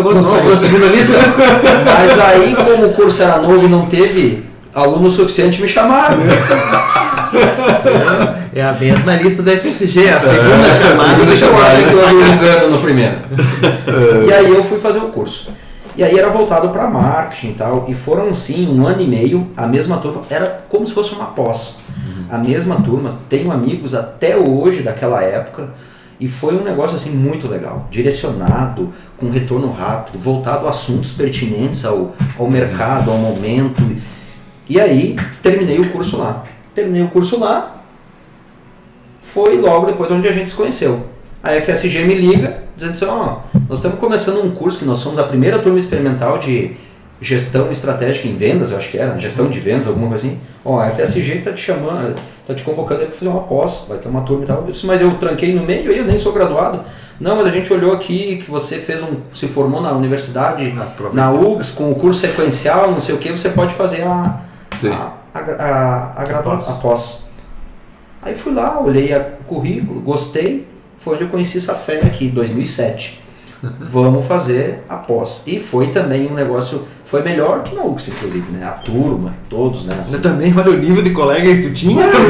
mas aí, como o curso era novo e não teve aluno suficiente, me chamaram. É a mesma lista da FSG, a segunda chamada. Você acha que eu me engano no primeiro. E aí eu fui fazer o curso. E aí era voltado para marketing e tal. E foram, sim, 1 ano e meio, a mesma turma. Era como se fosse uma pós. A mesma turma. Tenho amigos até hoje daquela época. E foi um negócio assim muito legal, direcionado, com retorno rápido, voltado a assuntos pertinentes ao mercado, ao momento. E aí terminei o curso lá. Foi logo depois onde a gente se conheceu. A FSG me liga, dizendo assim, nós estamos começando um curso que nós somos a primeira turma experimental de gestão estratégica em vendas, eu acho que era, gestão de vendas, alguma coisa assim. A FSG está te chamando, está te convocando aí para fazer uma pós, vai ter uma turma e tal. Eu disse, mas eu tranquei no meio, eu nem sou graduado. Não, mas a gente olhou aqui que você se formou na universidade, na UGS, com o curso sequencial, não sei o que, você pode fazer a pós. Aí fui lá, olhei o currículo, gostei, foi onde eu conheci essa fera aqui, 2007. Vamos fazer a pós. E foi também um negócio, foi melhor que na UX, inclusive, né? A turma, todos, né? Assim. Você também, olha o nível de colega que tu tinha. Você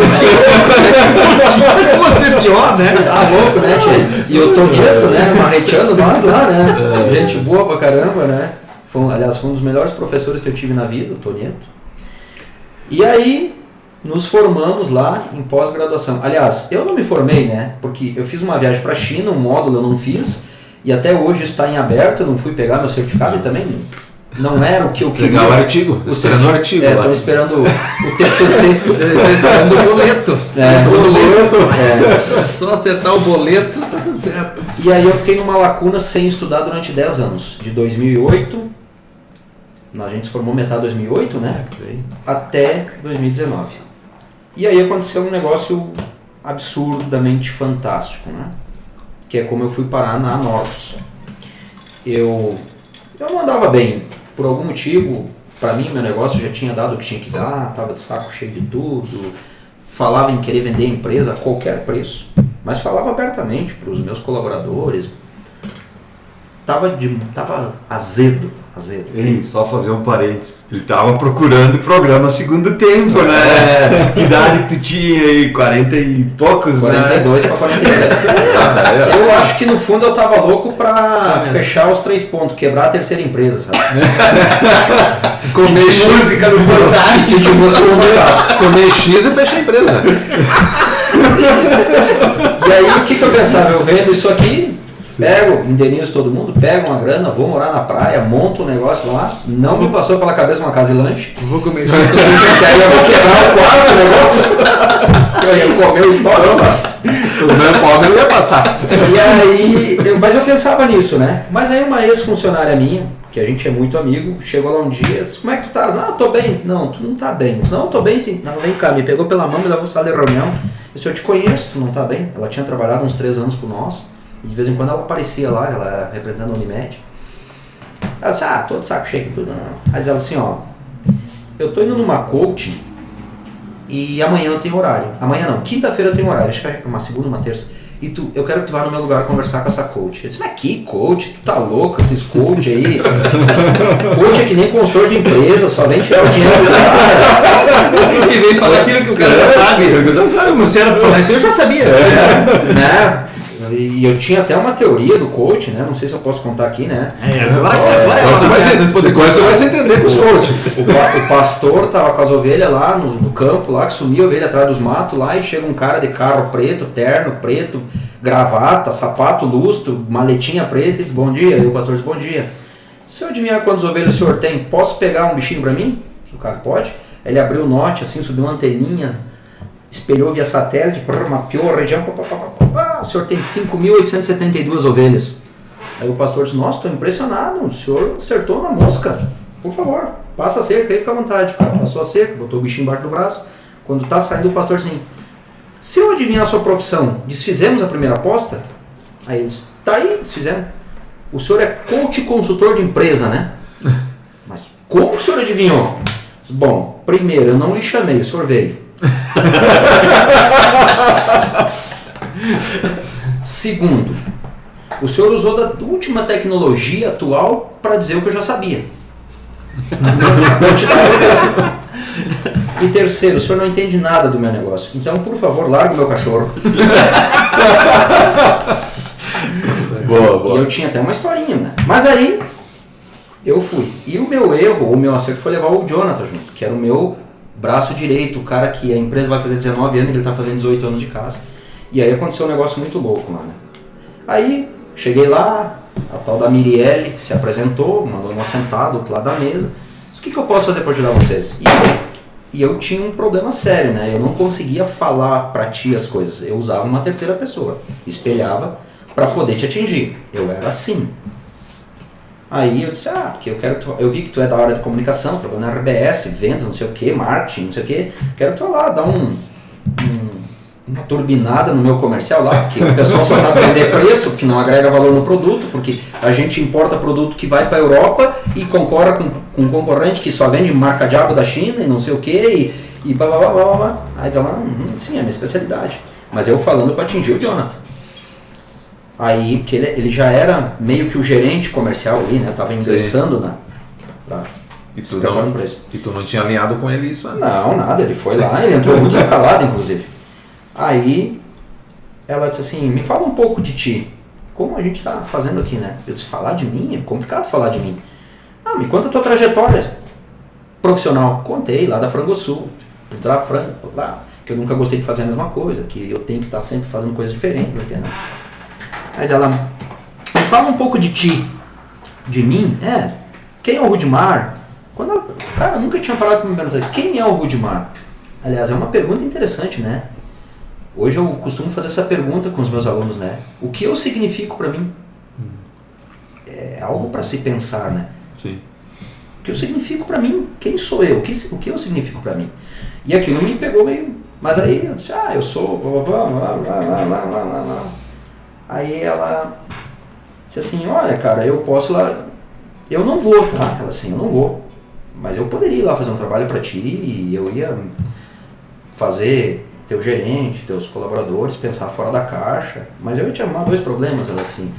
pior, né? Tá louco, né, tia? E o Tonieto, né? Marreteando nós lá, né? Gente boa pra caramba, né? Aliás, foi um dos melhores professores que eu tive na vida, o Tonieto. E aí, nos formamos lá em pós-graduação. Aliás, eu não me formei, né? Porque eu fiz uma viagem para a China, um módulo eu não fiz, e até hoje isso está em aberto, eu não fui pegar meu certificado e também não era o que eu queria. Pegar o artigo, esperando o artigo. Estou esperando o TCC. Estou esperando o boleto. É só acertar o boleto, tá tudo certo. E aí eu fiquei numa lacuna sem estudar durante 10 anos. De 2008, a gente se formou metade de 2008, né? Até 2019. E aí aconteceu um negócio absurdamente fantástico, né? Que é como eu fui parar na Nortus. Eu não andava bem. Por algum motivo, para mim, meu negócio já tinha dado o que tinha que dar, tava de saco cheio de tudo, falava em querer vender a empresa a qualquer preço, mas falava abertamente para os meus colaboradores. Tava azedo. Ei, só fazer um parênteses. Ele tava procurando programa segundo tempo, né? Que idade que tu tinha aí? 40 e poucos, 42 né? para 43. Eu acho que no fundo eu tava louco para fechar os 3 pontos, quebrar a terceira empresa, sabe? Comer música no Fantástico. Comer X e fechar a empresa. E aí o que eu pensava? Eu vendo isso aqui, pego, indenizo todo mundo, pego uma grana, vou morar na praia, monto um negócio lá, não me passou pela cabeça uma casa e lanche. Vou comer Que aí eu vou quebrar o quarto negócio. Eu ia comer o estourão lá. O meu pobre não ia passar. E aí, mas eu pensava nisso, né? Mas aí uma ex-funcionária minha, que a gente é muito amigo, chegou lá um dia, disse, como é que tu tá? Não, eu tô bem. Não, tu não tá bem. Eu disse, não, eu tô bem sim. Não, vem cá, me pegou pela mão, me levou à sala de reunião. Eu disse, eu te conheço, tu não tá bem? Ela tinha trabalhado uns 3 anos com nós. E de vez em quando ela aparecia lá, ela era representando a Unimed. Ela disse, tô de saco cheio. Aí ela assim, eu tô indo numa coaching e amanhã eu tenho horário. Amanhã não, quinta-feira eu tenho horário, acho que é uma segunda, uma terça. E eu quero que tu vá no meu lugar conversar com essa coach. Eu disse, mas que coach? Tu tá louco, esses coach aí? Coach é que nem consultor de empresa, só vem tirar o dinheiro do cara. E vem falar aquilo que o cara já sabe. Você era pra falar isso, eu já sabia. Né? E eu tinha até uma teoria do coach, né? Não sei se eu posso contar aqui, né? Depois você vai se entender com os coaches. O pastor tava com as ovelhas lá no campo, lá que sumia a ovelha atrás dos matos lá, e chega um cara de carro preto, terno preto, gravata, sapato lustro, maletinha preta, e diz bom dia. E o pastor diz bom dia. Se eu adivinhar quantas ovelhas o senhor tem, posso pegar um bichinho pra mim? O cara pode. Ele abriu o note, assim, subiu uma anteninha, espelhou via satélite, mapeou a região, o senhor tem 5.872 ovelhas. Aí o pastor disse, nossa, estou impressionado, o senhor acertou na mosca, por favor, passa a cerca aí, fica à vontade. O cara passou a cerca, botou o bichinho embaixo do braço, quando está saindo o pastor assim, se eu adivinhar a sua profissão, desfizemos a primeira aposta? Aí eles, tá aí, desfizemos. O senhor é coach consultor de empresa, né? Mas como o senhor adivinhou? Bom, primeiro, eu não lhe chamei, o senhor veio. Segundo, o senhor usou da última tecnologia atual para dizer o que eu já sabia. Não te dá. E terceiro, o senhor não entende nada do meu negócio. Então, por favor, larga o meu cachorro. Boa. E eu tinha até uma historinha, né? Mas aí, eu fui. E o meu erro, o meu acerto foi levar o Jonathan junto, que era o meu braço direito, o cara que a empresa vai fazer 19 anos, que ele está fazendo 18 anos de casa. E aí aconteceu um negócio muito louco lá, né? Aí, cheguei lá, a tal da Mirielle se apresentou, mandou uma sentada do outro lado da mesa. Disse, o que eu posso fazer para ajudar vocês? E eu tinha um problema sério, né? Eu não conseguia falar para ti as coisas. Eu usava uma terceira pessoa, espelhava para poder te atingir. Eu era assim. Aí eu disse, porque eu vi que tu é da área de comunicação, trabalhando na RBS, vendas, não sei o que, marketing, não sei o que, quero tu lá dar uma turbinada no meu comercial lá, porque o pessoal só sabe vender preço, que não agrega valor no produto, porque a gente importa produto que vai para a Europa e concorre com um concorrente que só vende marca diabo da China e não sei o que, e blá blá blá blá blá. Aí diz ela, sim, é minha especialidade. Mas eu falando para atingir o Jonathan. Aí, porque ele já era meio que o gerente comercial ali, né? Tava ingressando E tu não tinha alinhado com ele isso antes? Não, nada. Ele foi lá, ele entrou muito descalado, inclusive. Aí, ela disse assim, me fala um pouco de ti. Como a gente tá fazendo aqui, né? Eu disse, falar de mim? É complicado falar de mim. Me conta a tua trajetória profissional. Contei, lá da Frango Sul. pinturar frango, que eu nunca gostei de fazer a mesma coisa, que eu tenho que estar sempre fazendo coisas diferentes. Né? Mas ela me fala um pouco de ti, de mim, quem é o Rudimar? Cara, eu nunca tinha parado para me perguntar, quem é o Rudimar? Aliás, é uma pergunta interessante, né? Hoje eu costumo fazer essa pergunta com os meus alunos, né? O que eu significo para mim? É algo para se pensar, né? Sim. O que eu significo para mim? Quem sou eu? O que eu significo para mim? E aquilo me pegou meio... Mas aí eu disse, eu sou... Aí ela disse assim, olha, cara, eu posso ir lá... Eu não vou, tá? Ela assim, eu não vou. Mas eu poderia ir lá fazer um trabalho para ti e eu ia fazer teu gerente, teus colaboradores, pensar fora da caixa. Mas eu ia te arrumar 2 problemas, ela assim.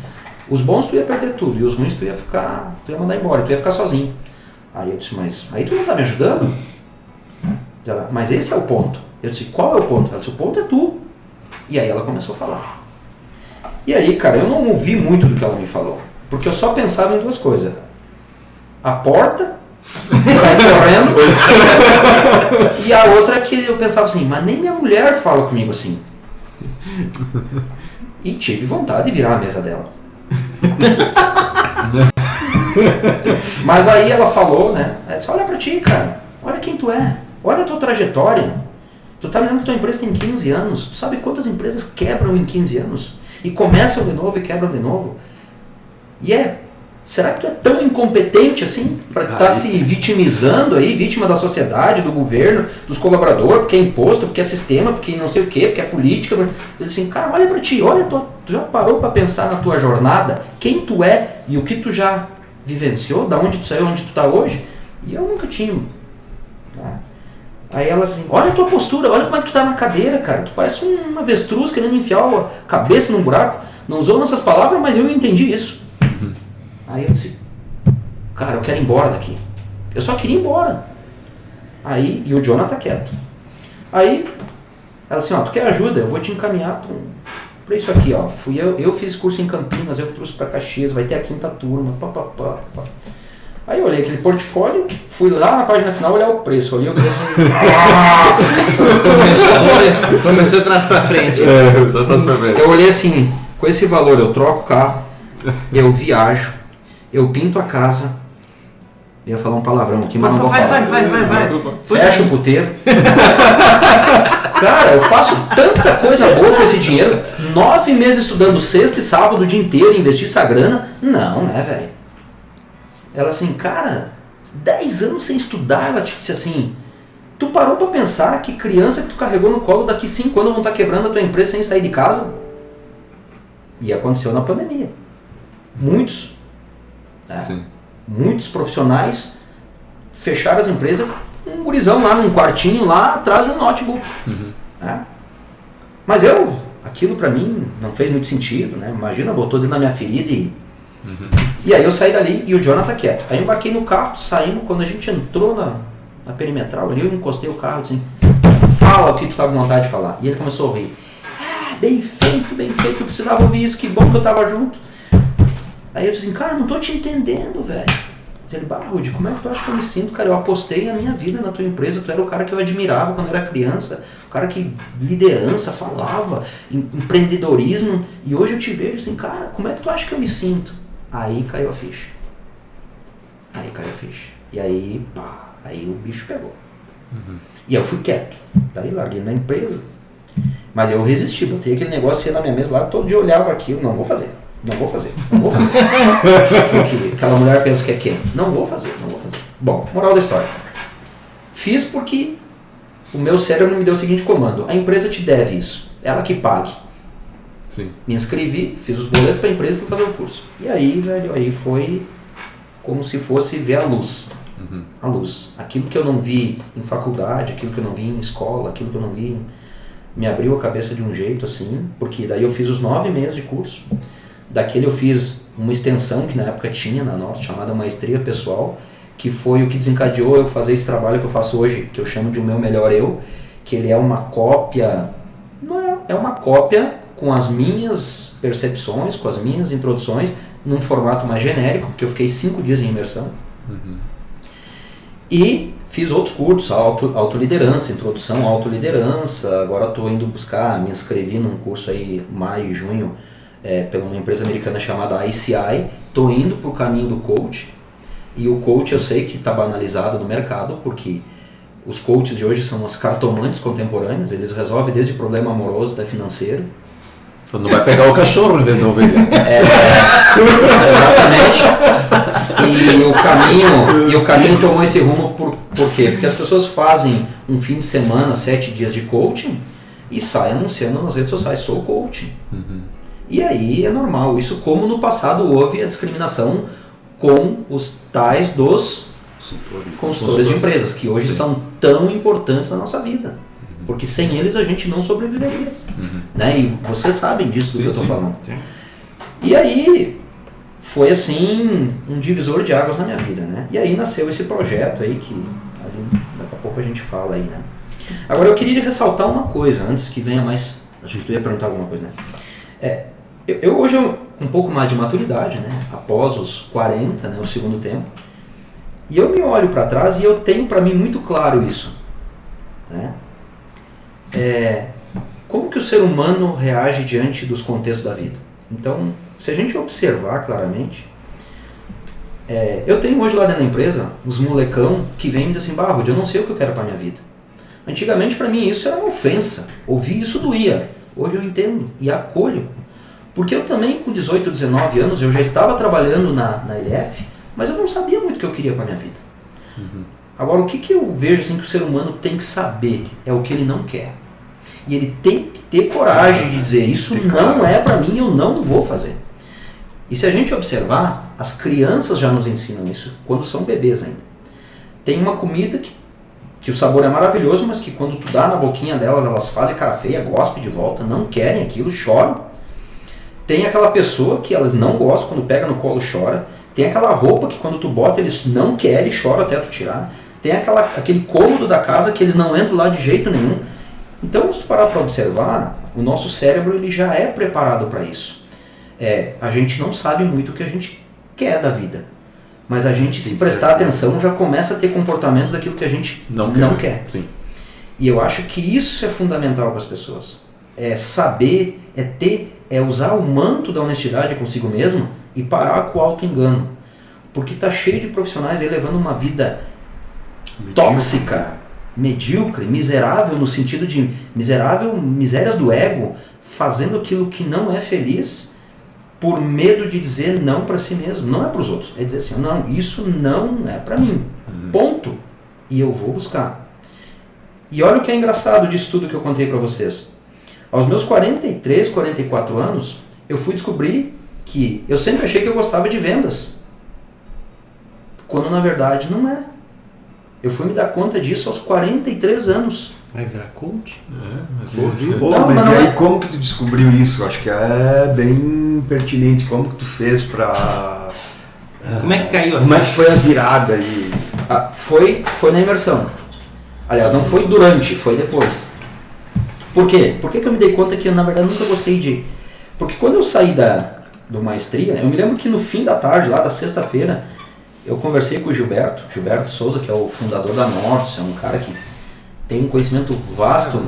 Os bons tu ia perder tudo e os ruins tu ia mandar embora, tu ia ficar sozinho. Aí eu disse, mas aí tu não tá me ajudando? Ela, mas esse é o ponto. Eu disse, qual é o ponto? Ela disse, o ponto é tu. E aí ela começou a falar. E aí, cara, eu não ouvi muito do que ela me falou. Porque eu só pensava em 2 coisas. A porta, sair correndo. E a outra que eu pensava assim, mas nem minha mulher fala comigo assim. E tive vontade de virar a mesa dela. Mas aí ela falou, né? Ela disse, olha pra ti, cara. Olha quem tu é. Olha a tua trajetória. Tu tá me dizendo que tua empresa tem 15 anos. Tu sabe quantas empresas quebram em 15 anos? E começam de novo e quebram de novo. Será que tu é tão incompetente assim para estar se vitimizando aí, vítima da sociedade, do governo, dos colaboradores, porque é imposto, porque é sistema, porque não sei o quê, porque é política? Eu disse assim, cara, olha para ti, tu já parou para pensar na tua jornada, quem tu é e o que tu já vivenciou, da onde tu saiu, onde tu tá hoje? E eu nunca tinha. Tá? Aí ela assim, olha a tua postura, olha como é que tu tá na cadeira, cara, tu parece um avestruz querendo enfiar a cabeça num buraco. Não usou nessas palavras, mas eu entendi isso. Aí eu disse, cara, eu quero ir embora daqui. Eu só queria ir embora. Aí, e o Jonathan quieto. Aí, ela assim, tu quer ajuda? Eu vou te encaminhar pra isso aqui, ó. Eu fiz curso em Campinas, eu trouxe pra Caxias, vai ter a 5ª turma, Aí eu olhei aquele portfólio, fui lá na página final olhar o preço. Olhei o preço e... Começou a trás pra frente. Só trás pra frente. Eu olhei assim, com esse valor eu troco o carro, eu viajo, eu pinto a casa, eu ia falar um palavrão aqui, mas não vou falar. Vai. Fecha o puteiro. Cara, eu faço tanta coisa boa com esse dinheiro. 9 meses estudando sexta e sábado o dia inteiro, investir essa grana. Não, né, velho? Ela assim, cara, 10 anos sem estudar, ela te disse assim, tu parou pra pensar que criança que tu carregou no colo daqui 5 anos vão estar quebrando a tua empresa sem sair de casa? E aconteceu na pandemia. Muitos. Né? Muitos profissionais fecharam as empresas com um gurizão lá num quartinho lá atrás de um notebook. Né? Mas aquilo pra mim não fez muito sentido, né? Imagina, botou dentro da minha ferida e aí eu saí dali e o Jonathan quieto. Aí eu embarquei no carro, saímos, quando a gente entrou na perimetral ali, eu encostei o carro assim, fala o que tu tá com vontade de falar. E ele começou a rir. Bem feito, eu precisava ouvir isso, que bom que eu tava junto. Aí eu disse assim, cara, não tô te entendendo, velho. Ele, Rudy, como é que tu acha que eu me sinto, cara? Eu apostei a minha vida na tua empresa, tu era o cara que eu admirava quando eu era criança, o cara que liderança, falava, empreendedorismo, e hoje eu te vejo assim, cara, como é que tu acha que eu me sinto? Aí caiu a ficha. E aí, aí o bicho pegou. E eu fui quieto. Daí larguei na empresa. Mas eu resisti, botei aquele negócio na minha mesa lá, todo dia eu olhava aquilo, não vou fazer. Porque aquela mulher pensa que é quem? Não vou fazer. Bom, moral da história. Fiz porque o meu cérebro me deu o seguinte comando, a empresa te deve isso, ela que pague. Sim. Me inscrevi, fiz os boletos para a empresa e fui fazer o curso. E aí, velho, aí foi como se fosse ver a luz. A luz. Aquilo que eu não vi em faculdade, aquilo que eu não vi em escola, aquilo que eu não vi, me abriu a cabeça de um jeito assim, porque daí eu fiz os 9 meses de curso. Daquele eu fiz uma extensão que na época tinha na Norte, chamada Maestria Pessoal, que foi o que desencadeou eu fazer esse trabalho que eu faço hoje, que eu chamo de O Meu Melhor Eu, que ele é uma cópia, é uma cópia com as minhas percepções, com as minhas introduções, num formato mais genérico, porque eu fiquei 5 dias em imersão. E fiz outros cursos, autoliderança, introdução à autoliderança. Agora estou indo buscar, me inscrevi num curso aí, maio e junho, pela uma empresa americana chamada ICI. Estou indo para o caminho do coach. E o coach eu sei que está banalizado no mercado, porque os coaches de hoje são os cartomantes contemporâneos, eles resolvem desde problema amoroso até financeiro. Não vai pegar o cachorro em vez da ovelha. Exatamente. E o caminho tomou esse rumo por quê? Porque as pessoas fazem um fim de semana, 7 dias de coaching e saem anunciando nas redes sociais, sou coaching. E aí é normal. Isso como no passado houve a discriminação com os tais dos consultores de empresas, que hoje são tão importantes na nossa vida. Porque sem eles a gente não sobreviveria. Né? E vocês sabem disso do que eu estou falando. E aí foi assim um divisor de águas na minha vida. Né? E aí nasceu esse projeto aí que ali, daqui a pouco a gente fala aí. Né? Agora eu queria ressaltar uma coisa, antes que venha mais... Acho que tu ia perguntar alguma coisa, né? Eu hoje, com um pouco mais de maturidade, né? Após os 40, né? O segundo tempo, e eu me olho para trás e eu tenho para mim muito claro isso. Né? Como que o ser humano reage diante dos contextos da vida? Então, se a gente observar claramente, eu tenho hoje lá dentro da empresa uns molecão que vem e diz assim, Barro, eu não sei o que eu quero para minha vida. Antigamente para mim isso era uma ofensa, ouvir isso doía. Hoje eu entendo e acolho. Porque eu também com 18, 19 anos eu já estava trabalhando na LF, mas eu não sabia muito o que eu queria para minha vida. Agora o que eu vejo assim que o ser humano tem que saber é o que ele não quer. E ele tem que ter coragem de dizer, isso não é para mim, eu não vou fazer. E se a gente observar, as crianças já nos ensinam isso, quando são bebês ainda. Tem uma comida que o sabor é maravilhoso, mas que quando tu dá na boquinha delas, elas fazem cara feia, gospem de volta, não querem aquilo, choram. Tem aquela pessoa que elas não gostam, quando pega no colo chora. Tem aquela roupa que quando tu bota eles não querem, choram até tu tirar. Tem aquele cômodo da casa que eles não entram lá de jeito nenhum. Então, se tu parar para observar, o nosso cérebro ele já é preparado para isso. A gente não sabe muito o que a gente quer da vida. Mas a gente, se prestar atenção, já começa a ter comportamentos daquilo que a gente não quer. Sim. E eu acho que isso é fundamental para as pessoas. É saber, usar o manto da honestidade consigo mesmo e parar com o auto-engano. Porque está cheio de profissionais aí levando uma vida tóxica, medíocre, miserável no sentido de misérias do ego, fazendo aquilo que não é feliz por medo de dizer não para si mesmo. Não é para os outros, é dizer assim, não, isso não é para mim, ponto. E eu vou buscar. E olha o que é engraçado disso tudo que eu contei para vocês. Aos meus 43, 44 anos, eu fui descobrir que eu sempre achei que eu gostava de vendas. Quando na verdade não é. Eu fui me dar conta disso aos 43 anos. Vai virar coach? Mas bom dia. Mas e aí, como que tu descobriu isso? Acho que é bem pertinente. Como que tu fez pra... Como é que caiu a Como é que foi a virada aí? Foi na imersão. Aliás, não foi durante, foi depois. Por quê? Por que eu me dei conta que eu, na verdade, nunca gostei de... Porque quando eu saí do maestria, eu me lembro que no fim da tarde, lá da sexta-feira, eu conversei com o Gilberto Souza, que é o fundador da Norte, é um cara que tem um conhecimento vasto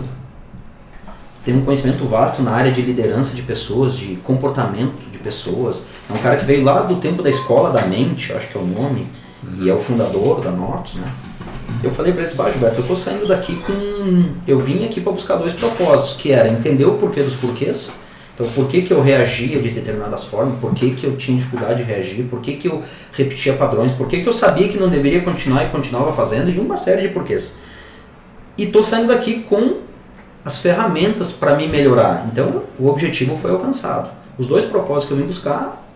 na área de liderança de pessoas, de comportamento de pessoas. É um cara que veio lá do tempo da escola da mente, acho que é o nome, e é o fundador da Norte, né? Eu falei para eles, Gilberto, eu tô saindo daqui eu vim aqui para buscar 2 propósitos, que era entender o porquê dos porquês. Então, por que eu reagia de determinadas formas, por que eu tinha dificuldade de reagir, por que eu repetia padrões, por que eu sabia que não deveria continuar e continuava fazendo, e uma série de porquês. E tô saindo daqui com as ferramentas para me melhorar. Então, o objetivo foi alcançado. Os 2 propósitos que eu vim buscar,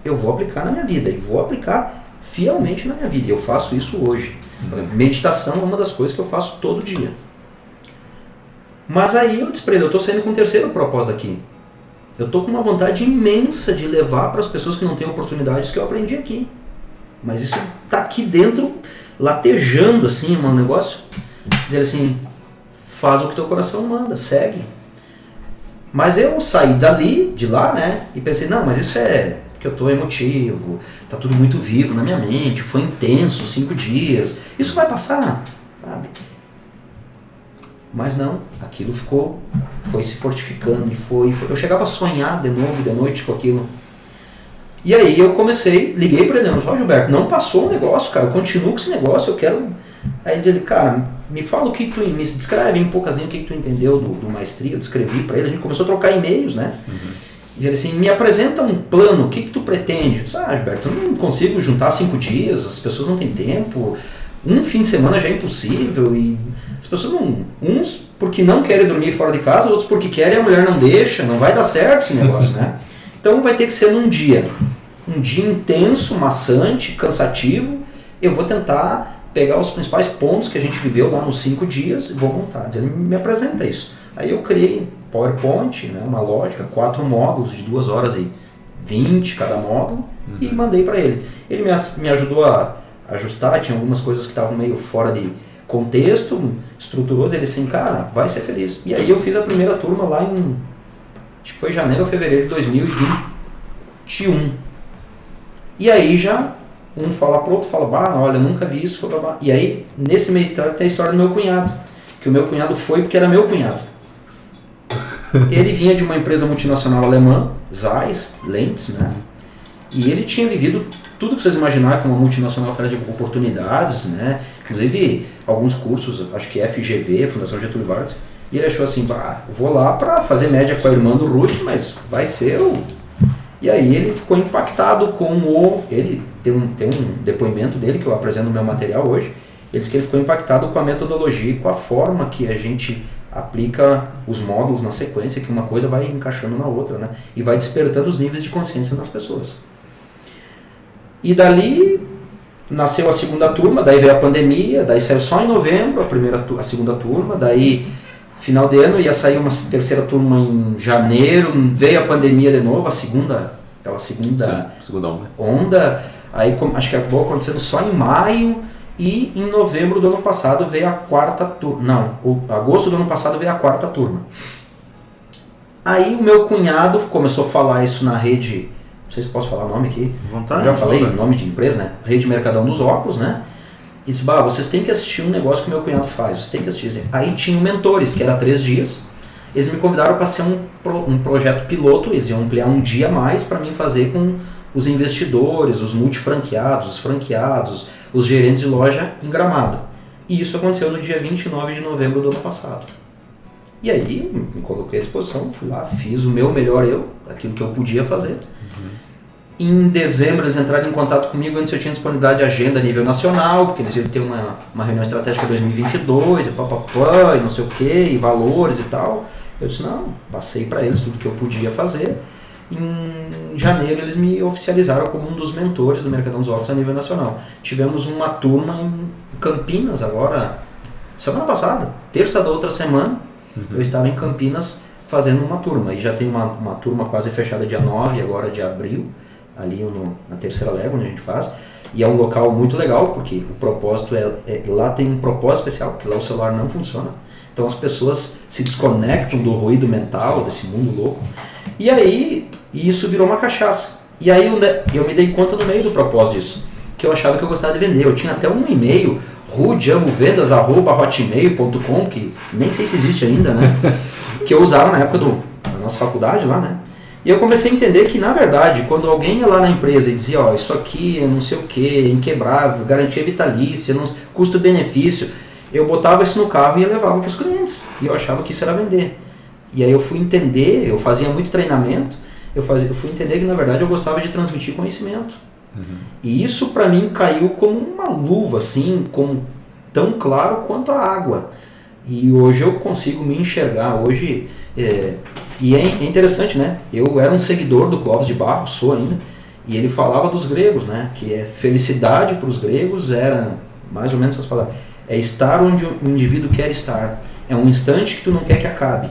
eu vou aplicar na minha vida, e vou aplicar fielmente na minha vida, e eu faço isso hoje. Meditação é uma das coisas que eu faço todo dia. Mas aí eu disse pra ele, eu tô saindo com o 3º propósito aqui. Eu tô com uma vontade imensa de levar para as pessoas que não têm oportunidades que eu aprendi aqui. Mas isso tá aqui dentro, latejando assim, um negócio. Dizer assim, faz o que teu coração manda, segue. Mas eu saí de lá, né, e pensei, não, mas isso é... Porque porque eu estou emotivo, está tudo muito vivo na minha mente, foi intenso, 5 dias, isso vai passar, sabe? Mas não, aquilo foi se fortificando e foi. Eu chegava a sonhar de novo, de noite com aquilo. E aí eu liguei para ele, ó, Gilberto, não passou o negócio, cara, eu continuo com esse negócio, eu quero... Aí ele, cara, me fala me descreve em poucas linhas o que tu entendeu do maestria, eu descrevi para ele, a gente começou a trocar e-mails, né? E ele assim, me apresenta um plano, o que tu pretende? Eu disse, Gilberto, eu não consigo juntar 5 dias, as pessoas não têm tempo, um fim de semana já é impossível, e as pessoas não... Uns porque não querem dormir fora de casa, outros porque querem e a mulher não deixa, não vai dar certo esse negócio, né? Então vai ter que ser num dia. Um dia intenso, maçante, cansativo. Eu vou tentar pegar os principais pontos que a gente viveu lá nos 5 dias e vou montar. Ele me apresenta isso. Aí eu criei PowerPoint, né, uma lógica, 4 módulos de 2 horas e 20 cada módulo e mandei para ele. Ele me ajudou a ajustar, tinha algumas coisas que estavam meio fora de contexto, estruturoso. Ele assim, cara, vai ser feliz. E aí eu fiz a primeira turma lá acho que foi janeiro ou fevereiro de 2021. E aí já um fala pro outro, fala, olha, nunca vi isso, foi babá. E aí, nesse meio tem a história do meu cunhado, que o meu cunhado foi porque era meu cunhado. Ele vinha de uma empresa multinacional alemã, Zeiss, Lentes, né? E ele tinha vivido tudo que vocês imaginarem que uma multinacional oferece de oportunidades, né? Inclusive, alguns cursos, acho que FGV, Fundação Getúlio Vargas. E ele achou assim, vou lá para fazer média com a irmã do Ruth, mas vai ser o... E aí ele ficou impactado com ele tem um depoimento dele que eu apresento no meu material hoje. Ele disse que ele ficou impactado com a metodologia e com a forma que a gente aplica os módulos na sequência, que uma coisa vai encaixando na outra, né? E vai despertando os níveis de consciência nas pessoas. E dali nasceu a segunda turma, daí veio a pandemia, daí saiu só em novembro a segunda turma, daí final de ano ia sair uma terceira turma em janeiro, veio a pandemia de novo, aquela segunda onda, aí acho que acabou acontecendo só em maio, e em novembro do ano passado veio a quarta turma, agosto do ano passado veio a quarta turma. Aí o meu cunhado começou a falar isso na rede, não sei se eu posso falar o nome aqui, vontade, já falei o nome de empresa, né? Rede Mercadão dos Óculos, né? E disse, vocês têm que assistir um negócio que o meu cunhado faz, vocês têm que assistir. Aí tinham mentores, que era 3 dias, eles me convidaram para ser um projeto piloto, eles iam ampliar um dia a mais para mim fazer com os investidores, os multifranqueados, os franqueados, os gerentes de loja em Gramado. E isso aconteceu no dia 29 de novembro do ano passado. E aí me coloquei à disposição, fui lá, fiz o meu melhor aquilo que eu podia fazer. Em dezembro eles entraram em contato comigo antes eu tinha disponibilidade de agenda a nível nacional, porque eles iam ter uma reunião estratégica 2022, e não sei o que, e valores e tal. Eu disse, não, passei para eles tudo que eu podia fazer. Em janeiro eles me oficializaram como um dos mentores do Mercadão dos Óculos a nível nacional. Tivemos uma turma em Campinas agora, semana passada, terça da outra semana, eu estava em Campinas fazendo uma turma. E já tem uma turma quase fechada dia 9 agora de abril, ali na terceira légua onde a gente faz, e é um local muito legal, porque o propósito lá tem um propósito especial, porque lá o celular não funciona, então as pessoas se desconectam do ruído mental, desse mundo louco, e aí isso virou uma cachaça, e aí eu me dei conta no meio do propósito disso, que eu achava que eu gostava de vender, eu tinha até um e-mail, rudeamovendas@hotmail.com, que nem sei se existe ainda, né, que eu usava na época da nossa faculdade lá, né. E eu comecei a entender que, na verdade, quando alguém ia lá na empresa e dizia, isso aqui é não sei o que, inquebrável, garantia vitalícia, custo-benefício, eu botava isso no carro e levava para os clientes. E eu achava que isso era vender. E aí eu fui entender, eu fazia muito treinamento, eu fui entender que, na verdade, eu gostava de transmitir conhecimento. E isso, para mim, caiu como uma luva, assim, tão claro quanto a água. E hoje eu consigo me enxergar, hoje... E é interessante, né? Eu era um seguidor do Clóvis de Barros, sou ainda, e ele falava dos gregos, né? Que felicidade para os gregos era mais ou menos essas palavras. É estar onde o indivíduo quer estar. É um instante que tu não quer que acabe.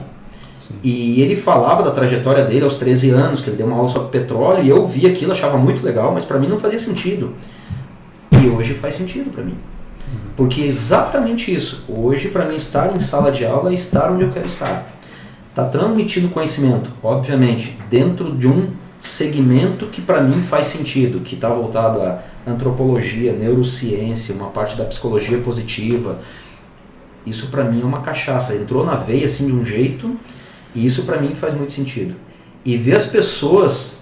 Sim. E ele falava da trajetória dele aos 13 anos, que ele deu uma aula sobre petróleo, e eu vi aquilo, achava muito legal, mas para mim não fazia sentido. E hoje faz sentido para mim. Porque é exatamente isso. Hoje, para mim, estar em sala de aula é estar onde eu quero estar. Está transmitindo conhecimento, obviamente, dentro de um segmento que para mim faz sentido, que está voltado à antropologia, neurociência, uma parte da psicologia positiva. Isso para mim é uma cachaça, entrou na veia assim de um jeito, e isso para mim faz muito sentido. E ver as pessoas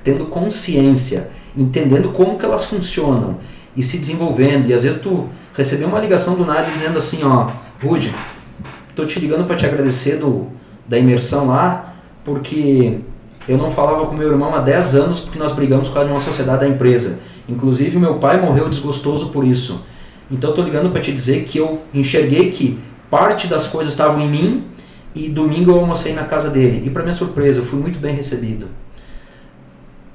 tendo consciência, entendendo como que elas funcionam e se desenvolvendo, e às vezes tu recebeu uma ligação do nada dizendo assim, ó, Rudy, tô te ligando para te agradecer da imersão lá, porque eu não falava com meu irmão há 10 anos porque nós brigamos por causa de uma sociedade da empresa. Inclusive meu pai morreu desgostoso por isso. Então eu tô ligando para te dizer que eu enxerguei que parte das coisas estavam em mim e domingo eu almocei na casa dele. E para minha surpresa, eu fui muito bem recebido.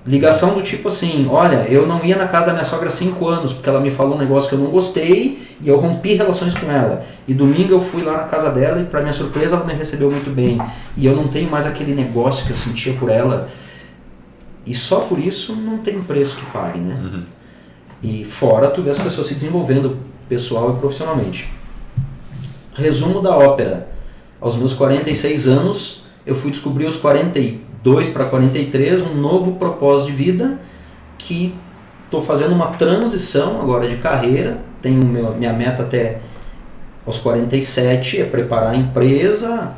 Ligação do tipo assim, olha, eu não ia na casa da minha sogra há 5 anos porque ela me falou um negócio que eu não gostei e eu rompi relações com ela. E domingo eu fui lá na casa dela e para minha surpresa ela me recebeu muito bem. E eu não tenho mais aquele negócio que eu sentia por ela. E só por isso não tem preço que pague, né? Uhum. E fora tu vê as pessoas se desenvolvendo pessoal e profissionalmente. Resumo da ópera. Aos meus 46 anos, eu fui descobrir aos 42 para 43 um novo propósito de vida, que estou fazendo uma transição agora de carreira. Tenho minha meta até aos 47 é preparar a empresa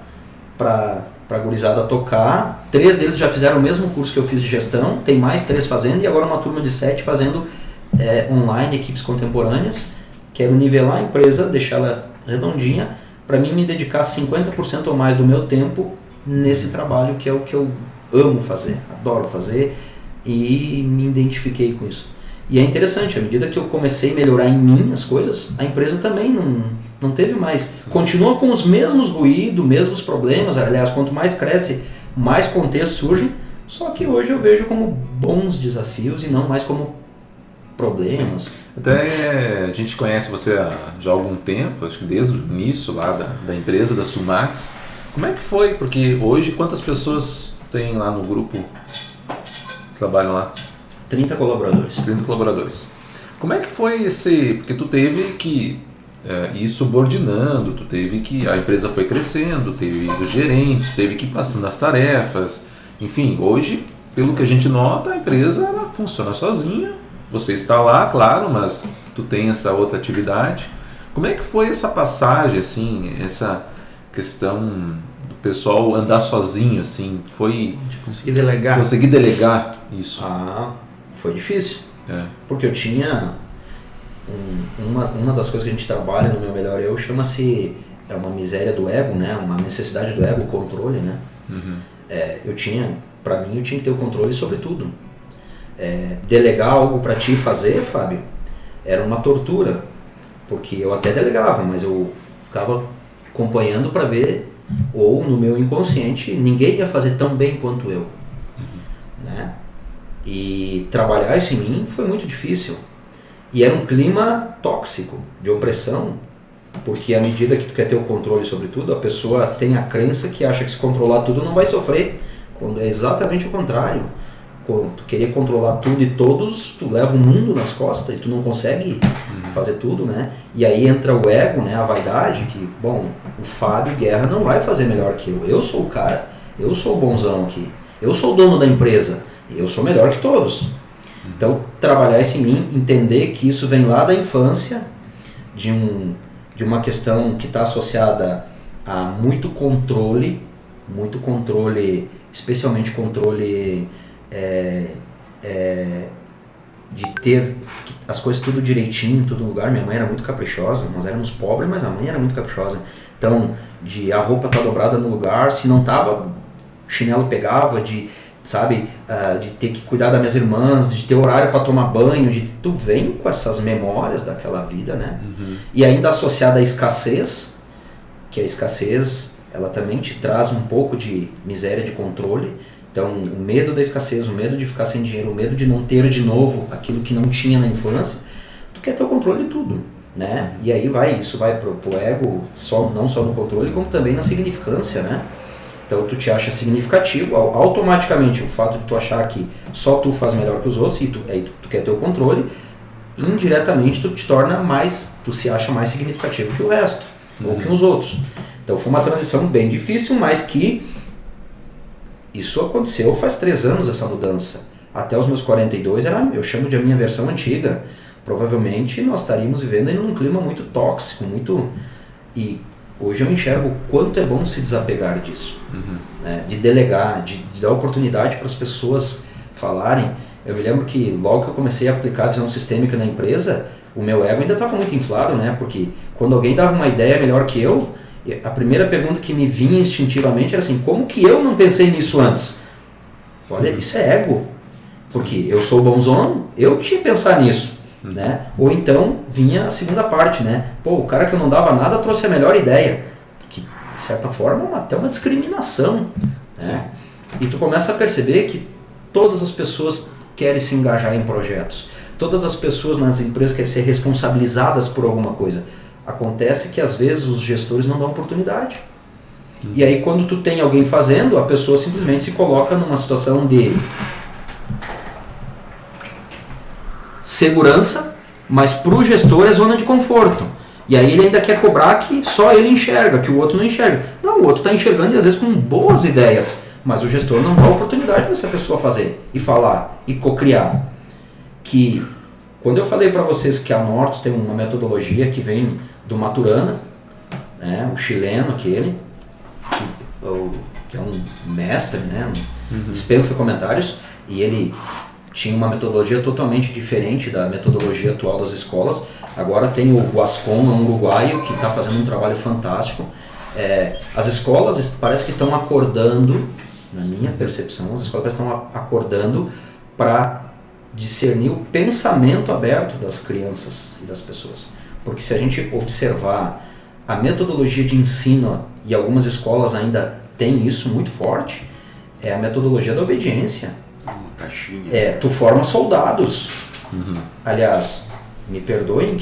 para a gurizada tocar. 3 deles já fizeram o mesmo curso que eu fiz de gestão, tem mais 3 fazendo e agora uma turma de 7 fazendo online, equipes contemporâneas. Quero nivelar a empresa, deixar ela redondinha, para mim me dedicar 50% ou mais do meu tempo nesse trabalho que é o que eu amo fazer, adoro fazer e me identifiquei com isso. E é interessante, à medida que eu comecei a melhorar em mim as coisas, a empresa também não teve mais. Continua com os mesmos ruídos, mesmos problemas, aliás, quanto mais cresce, mais contextos surgem, só que hoje eu vejo como bons desafios e não mais como problemas. Sim. Até a gente conhece você já há algum tempo, acho que desde o início lá da empresa, da Sumax. Como é que foi? Porque hoje quantas pessoas tem lá no grupo que trabalham lá? 30 colaboradores. 30 colaboradores. Como é que foi esse... Porque tu teve que ir subordinando, tu teve que... A empresa foi crescendo, teve os gerentes, teve que ir passando as tarefas. Enfim, hoje, pelo que a gente nota, a empresa ela funciona sozinha. Você está lá, claro, mas tu tem essa outra atividade. Como é que foi essa passagem, assim, essa questão do pessoal andar sozinho, assim, foi... Conseguir delegar. Conseguir delegar isso. Foi difícil. Porque eu tinha... Uma das coisas que a gente trabalha no Meu Melhor Eu chama-se... É uma miséria do ego, né? Uma necessidade do ego, o controle, né? Uhum. Pra mim, eu tinha que ter o controle sobre tudo. Delegar algo para ti fazer, Fábio, era uma tortura, porque eu até delegava, mas eu ficava acompanhando para ver, ou no meu inconsciente, ninguém ia fazer tão bem quanto eu, né? E trabalhar isso em mim foi muito difícil, e era um clima tóxico, de opressão, porque à medida que tu quer ter o controle sobre tudo, a pessoa tem a crença que acha que se controlar tudo não vai sofrer, quando é exatamente o contrário. Quando tu querer controlar tudo e todos, tu leva o mundo nas costas e tu não consegue fazer tudo, né? E aí entra o ego, né? A vaidade, que, bom, o Fábio Guerra não vai fazer melhor que eu sou o cara, eu sou o bonzão aqui, eu sou o dono da empresa, eu sou melhor que todos. Então, trabalhar isso em mim, entender que isso vem lá da infância, de uma questão que está associada a muito controle, especialmente controle... de ter as coisas tudo direitinho, tudo no lugar. Minha mãe era muito caprichosa, nós éramos pobres, mas a mãe era muito caprichosa. Então, a roupa tá dobrada no lugar, se não tava, chinelo pegava, de ter que cuidar das minhas irmãs, de ter horário para tomar banho, tu vem com essas memórias daquela vida, né? Uhum. E ainda associada à escassez, que a escassez, ela também te traz um pouco de miséria de controle. Então, o medo da escassez, o medo de ficar sem dinheiro, o medo de não ter de novo aquilo que não tinha na infância, tu quer ter o controle de tudo, né? E aí isso vai pro ego, não só no controle, como também na significância, né? Então, tu te acha significativo, automaticamente o fato de tu achar que só tu faz melhor que os outros, e tu quer ter o controle, indiretamente tu te torna tu se acha mais significativo que o resto, ou que os outros. Então, foi uma transição bem difícil, mas que Isso aconteceu faz 3 anos, essa mudança. Até os meus 42, eu chamo de a minha versão antiga. Provavelmente nós estaríamos vivendo ainda num clima muito tóxico, e hoje eu enxergo o quanto é bom se desapegar disso, né? De delegar, de dar oportunidade para as pessoas falarem. Eu me lembro que logo que eu comecei a aplicar a visão sistêmica na empresa, o meu ego ainda estava muito inflado, né? Porque quando alguém dava uma ideia melhor que eu, a primeira pergunta que me vinha instintivamente era assim, como que eu não pensei nisso antes? Olha, isso é ego, porque eu sou bonzão, eu tinha que pensar nisso, né? Ou então vinha a segunda parte, né? Pô, o cara que eu não dava nada trouxe a melhor ideia, que de certa forma é até uma discriminação, né? E tu começa a perceber que todas as pessoas querem se engajar em projetos, todas as pessoas nas empresas querem ser responsabilizadas por alguma coisa. Acontece que às vezes os gestores não dão oportunidade. E aí quando tu tem alguém fazendo, a pessoa simplesmente se coloca numa situação de segurança, mas para o gestor é zona de conforto. E aí ele ainda quer cobrar que só ele enxerga, que o outro não enxerga. Não, o outro está enxergando e às vezes com boas ideias, mas o gestor não dá a oportunidade dessa pessoa fazer e falar e cocriar. Que quando eu falei para vocês que a Nortus tem uma metodologia que vem do Maturana, né, o chileno aquele, que é um mestre, né, dispensa comentários, e ele tinha uma metodologia totalmente diferente da metodologia atual das escolas. Agora tem o Guascon, um uruguaio, que está fazendo um trabalho fantástico. As escolas parece que estão acordando, na minha percepção, as escolas estão acordando para discernir o pensamento aberto das crianças e das pessoas. Porque se a gente observar a metodologia de ensino, e algumas escolas ainda têm isso muito forte, é a metodologia da obediência. Uma caixinha. Tu forma soldados. Aliás, me perdoem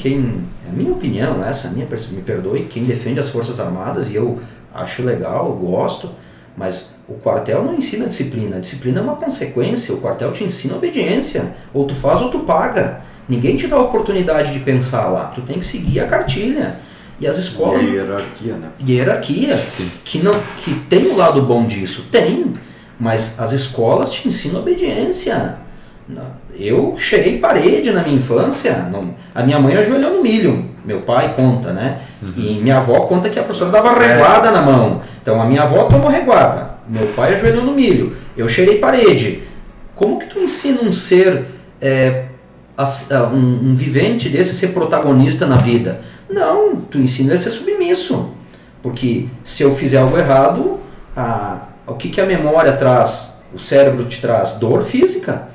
é a minha opinião, essa é a minha percepção, me perdoe quem defende as Forças Armadas, e eu acho legal, eu gosto, mas o quartel não ensina disciplina. A disciplina é uma consequência, o quartel te ensina obediência. Ou tu faz ou tu paga. Ninguém te dá a oportunidade de pensar lá, tu tem que seguir a cartilha. E as escolas... E a hierarquia, né? Hierarquia, que tem o lado bom disso, tem, mas as escolas te ensinam obediência. Eu cheirei parede na minha infância, a minha mãe ajoelhou no milho, meu pai conta, né? E minha avó conta que a professora dava reguada na mão. Então a minha avó tomou reguada, meu pai ajoelhou no milho, eu cheirei parede. Como que tu ensina um ser, um vivente desse a ser protagonista na vida? Não, tu ensina ele a ser submisso. Porque se eu fizer algo errado, o que a memória traz? O cérebro te traz dor física.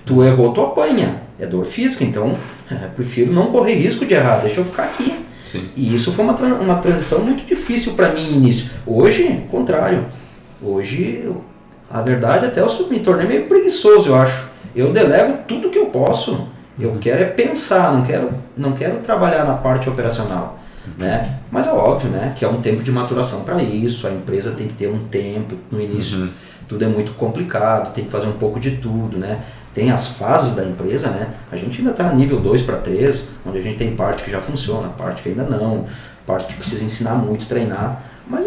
Tu errou, tu apanha. É dor física, então prefiro não correr risco de errar, deixa eu ficar aqui. Sim. E isso foi uma transição muito difícil para mim no início. Hoje, contrário. Hoje, a verdade, até eu me tornei meio preguiçoso, eu acho. Eu delego tudo que eu posso. Eu quero pensar, não quero trabalhar na parte operacional. Né? Mas é óbvio, né, que é um tempo de maturação para isso, a empresa tem que ter um tempo, no início tudo é muito complicado, tem que fazer um pouco de tudo, né? Tem as fases da empresa, né? A gente ainda está nível 2 para 3, onde a gente tem parte que já funciona, parte que ainda não, parte que precisa ensinar muito, treinar, mas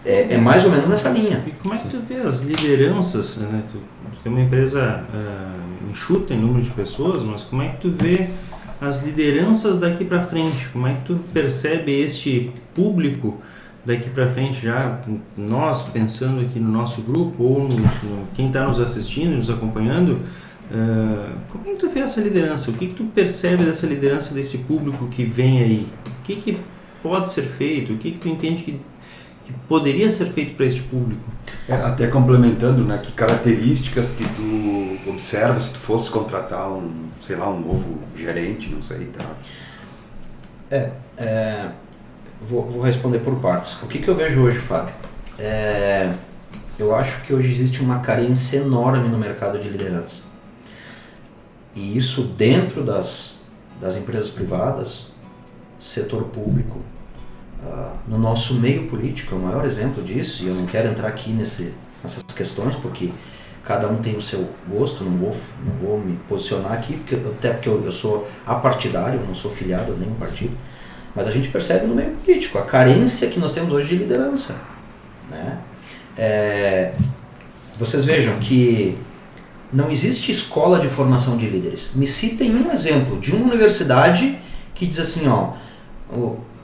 é mais ou menos nessa linha. E como é que tu vê as lideranças, né? Tu tem uma empresa enxuta em número de pessoas, mas como é que tu vê as lideranças daqui para frente? Como é que tu percebe este público daqui para frente, já nós pensando aqui no nosso grupo ou quem está nos assistindo, nos acompanhando, como é que tu vê essa liderança? O que tu percebe dessa liderança desse público que vem aí? O que pode ser feito? O que tu entende que poderia ser feito para este público? Até complementando, né, que características que tu observa se tu fosse contratar um novo gerente, não sei, tá? Vou responder por partes. O que eu vejo hoje, Fábio? Eu acho que hoje existe uma carência enorme no mercado de liderança. E isso dentro das empresas privadas, setor público, no nosso meio político é o maior exemplo disso, e eu não quero entrar aqui nessas questões, porque cada um tem o seu gosto, não vou me posicionar aqui, até porque eu sou apartidário, eu não sou filiado a nenhum partido, mas a gente percebe no meio político a carência que nós temos hoje de liderança, né? vocês vejam que não existe escola de formação de líderes. Me citem um exemplo de uma universidade que diz assim,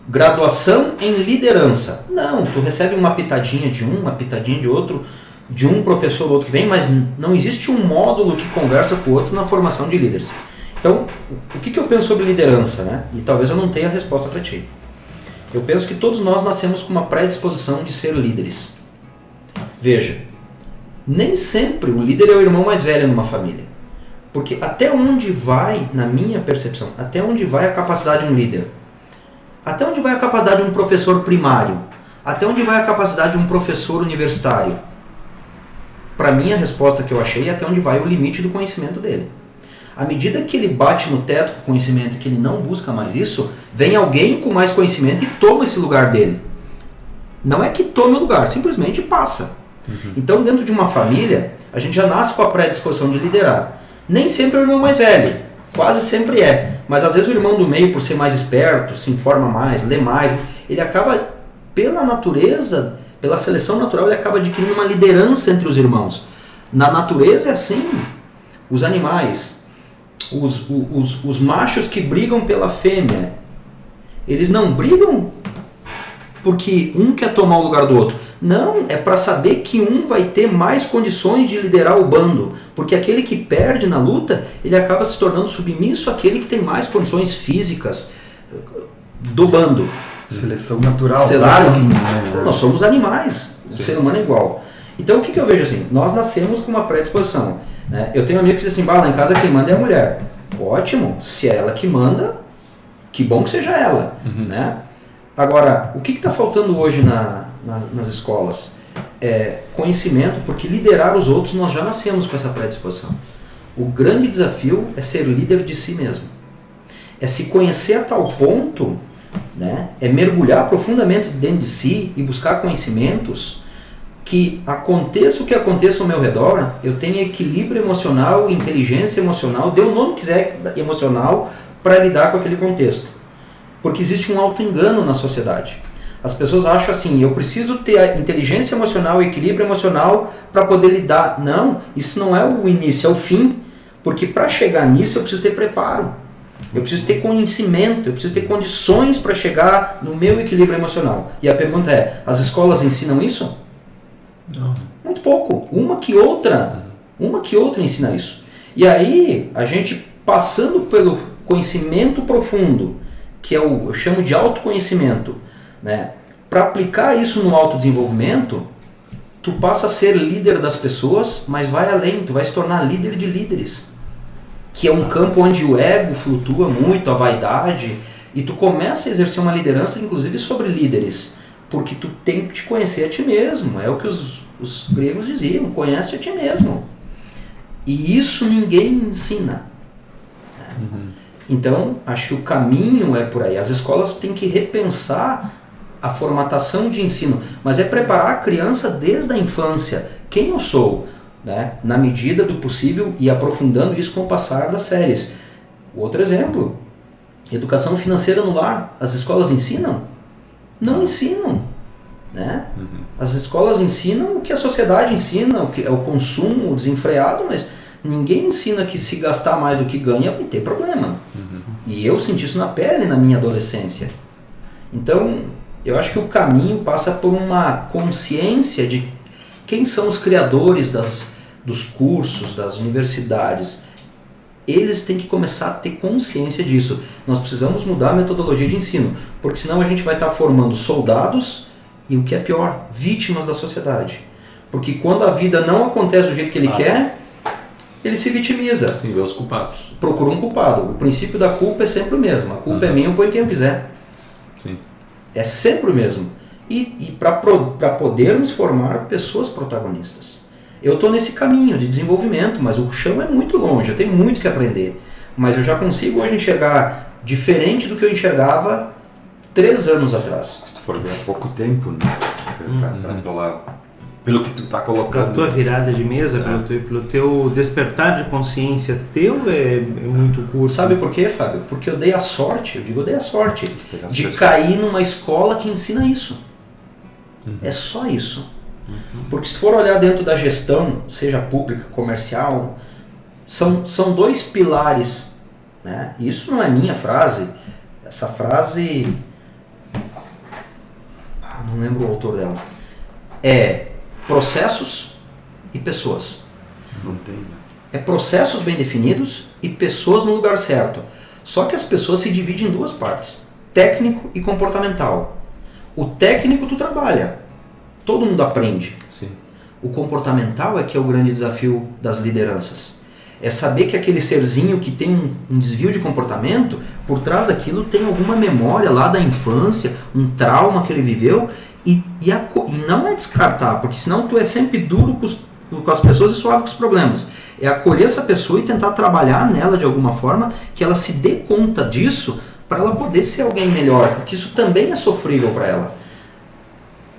graduação em liderança. Não, tu recebe uma pitadinha de um, uma pitadinha de outro, de um professor ou outro que vem, mas não existe um módulo que conversa com o outro na formação de líderes. Então, o que eu penso sobre liderança, né? E talvez eu não tenha a resposta para ti. Eu penso que todos nós nascemos com uma predisposição de ser líderes. Veja, nem sempre o líder é o irmão mais velho numa família. Porque até onde vai, na minha percepção, até onde vai a capacidade de um líder? Até onde vai a capacidade de um professor primário? Até onde vai a capacidade de um professor universitário? Para mim, a resposta que eu achei é até onde vai o limite do conhecimento dele. À medida que ele bate no teto com o conhecimento, que ele não busca mais isso, vem alguém com mais conhecimento e toma esse lugar dele. Não é que tome o lugar, simplesmente passa. Então, dentro de uma família, a gente já nasce com a predisposição de liderar. Nem sempre é o irmão mais velho, quase sempre é. Mas às vezes o irmão do meio, por ser mais esperto, se informa mais, lê mais, ele acaba, pela natureza, pela seleção natural, ele acaba adquirindo uma liderança entre os irmãos. Na natureza é assim. Os animais, os machos que brigam pela fêmea, eles não brigam porque um quer tomar o lugar do outro. Não, é para saber que um vai ter mais condições de liderar o bando. Porque aquele que perde na luta, ele acaba se tornando submisso àquele que tem mais condições físicas do bando. Seleção natural. Claro que nós somos animais, o ser humano é igual. Então o que eu vejo assim? Nós nascemos com uma predisposição. Né? Eu tenho amigos que dizem assim, lá em casa quem manda é a mulher. Ótimo, se é ela que manda, que bom que seja ela. Né? Agora, o que está faltando hoje nas escolas? Conhecimento, porque liderar os outros nós já nascemos com essa predisposição. O grande desafio é ser líder de si mesmo. É se conhecer a tal ponto, né? É mergulhar profundamente dentro de si e buscar conhecimentos que aconteça o que aconteça ao meu redor, eu tenha equilíbrio emocional, inteligência emocional, dê o nome que quiser emocional, para lidar com aquele contexto. Porque existe um auto-engano na sociedade. As pessoas acham assim, eu preciso ter a inteligência emocional, equilíbrio emocional para poder lidar. Não, isso não é o início, é o fim. Porque para chegar nisso eu preciso ter preparo. Eu preciso ter conhecimento, eu preciso ter condições para chegar no meu equilíbrio emocional. E a pergunta é, as escolas ensinam isso? Não. Muito pouco. Uma que outra ensina isso. E aí, a gente passando pelo conhecimento profundo, que eu chamo de autoconhecimento, né? Para aplicar isso no autodesenvolvimento, tu passa a ser líder das pessoas, mas vai além, tu vai se tornar líder de líderes. Que é um campo onde o ego flutua muito, a vaidade, e tu começa a exercer uma liderança, inclusive, sobre líderes, porque tu tem que te conhecer a ti mesmo, é o que os gregos diziam, conhece a ti mesmo. E isso ninguém ensina. Então, acho que o caminho é por aí. As escolas têm que repensar a formatação de ensino, mas é preparar a criança desde a infância. Quem eu sou? Né? Na medida do possível e aprofundando isso com o passar das séries. Outro exemplo, educação financeira no lar. As escolas ensinam? Não ensinam. Né? As escolas ensinam o que a sociedade ensina, o que é o consumo desenfreado, mas ninguém ensina que se gastar mais do que ganha vai ter problema. E eu senti isso na pele na minha adolescência. Então, eu acho que o caminho passa por uma consciência de quem são os criadores dos cursos, das universidades. Eles têm que começar a ter consciência disso. Nós precisamos mudar a metodologia de ensino, porque senão a gente vai estar formando soldados e, o que é pior, vítimas da sociedade. Porque quando a vida não acontece do jeito que ele quer, ele se vitimiza. Sim, vê os culpados. Procura um culpado. O princípio da culpa é sempre o mesmo. A culpa é minha, eu ponho quem eu quiser. Sim. É sempre o mesmo. E para podermos formar pessoas protagonistas. Eu estou nesse caminho de desenvolvimento, mas o chão é muito longe, eu tenho muito que aprender. Mas eu já consigo hoje enxergar diferente do que eu enxergava 3 anos atrás. Se tu for ver há pouco tempo, né? Pelo que tu está colocando. A tua virada de mesa, pelo teu despertar de consciência teu é muito curto. Sabe por quê, Fábio? Porque eu dei a sorte de pessoas. cair numa escola que ensina isso. É só isso. Porque se for olhar dentro da gestão, seja pública, comercial, são dois pilares, né? Isso não é minha frase, essa frase, não lembro o autor dela, é processos e pessoas. Não tem, né? É processos bem definidos e pessoas no lugar certo. Só que as pessoas se dividem em duas partes, técnico e comportamental. O técnico tu trabalha, todo mundo aprende. Sim. O comportamental é que é o grande desafio das lideranças. É saber que aquele serzinho que tem um desvio de comportamento, por trás daquilo tem alguma memória lá da infância, um trauma que ele viveu, e não é descartar, porque senão tu é sempre duro com as pessoas e suave com os problemas. É acolher essa pessoa e tentar trabalhar nela de alguma forma, que ela se dê conta disso, para ela poder ser alguém melhor, porque isso também é sofrível para ela.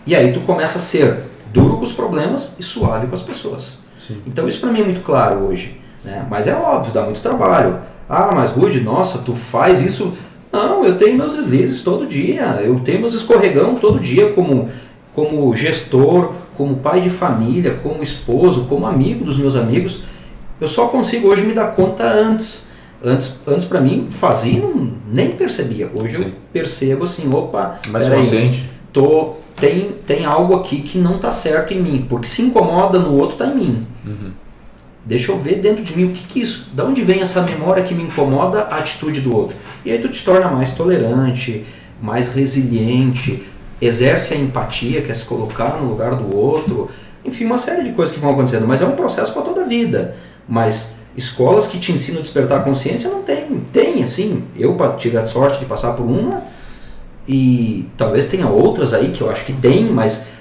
E aí tu começa a ser duro com os problemas e suave com as pessoas. Sim. Então isso para mim é muito claro hoje, né? Mas é óbvio, dá muito trabalho. Ah, mas Rudy, nossa, tu faz isso... Não, eu tenho meus deslizes todo dia, eu tenho meus escorregão todo dia como gestor, como pai de família, como esposo, como amigo dos meus amigos. Eu só consigo hoje me dar conta antes. Antes para mim, fazia, nem percebia. Hoje Sim. eu percebo assim, opa... Mais peraí, consciente. Tem algo aqui que não está certo em mim, porque se incomoda no outro, está em mim. Deixa eu ver dentro de mim o que é isso. Da onde vem essa memória que me incomoda a atitude do outro? E aí tu te torna mais tolerante, mais resiliente, exerce a empatia, quer se colocar no lugar do outro. Enfim, uma série de coisas que vão acontecendo. Mas é um processo para toda a vida. Mas escolas que te ensinam a despertar a consciência não tem. Tem, assim. Eu tive a sorte de passar por uma e talvez tenha outras aí que eu acho que tem, mas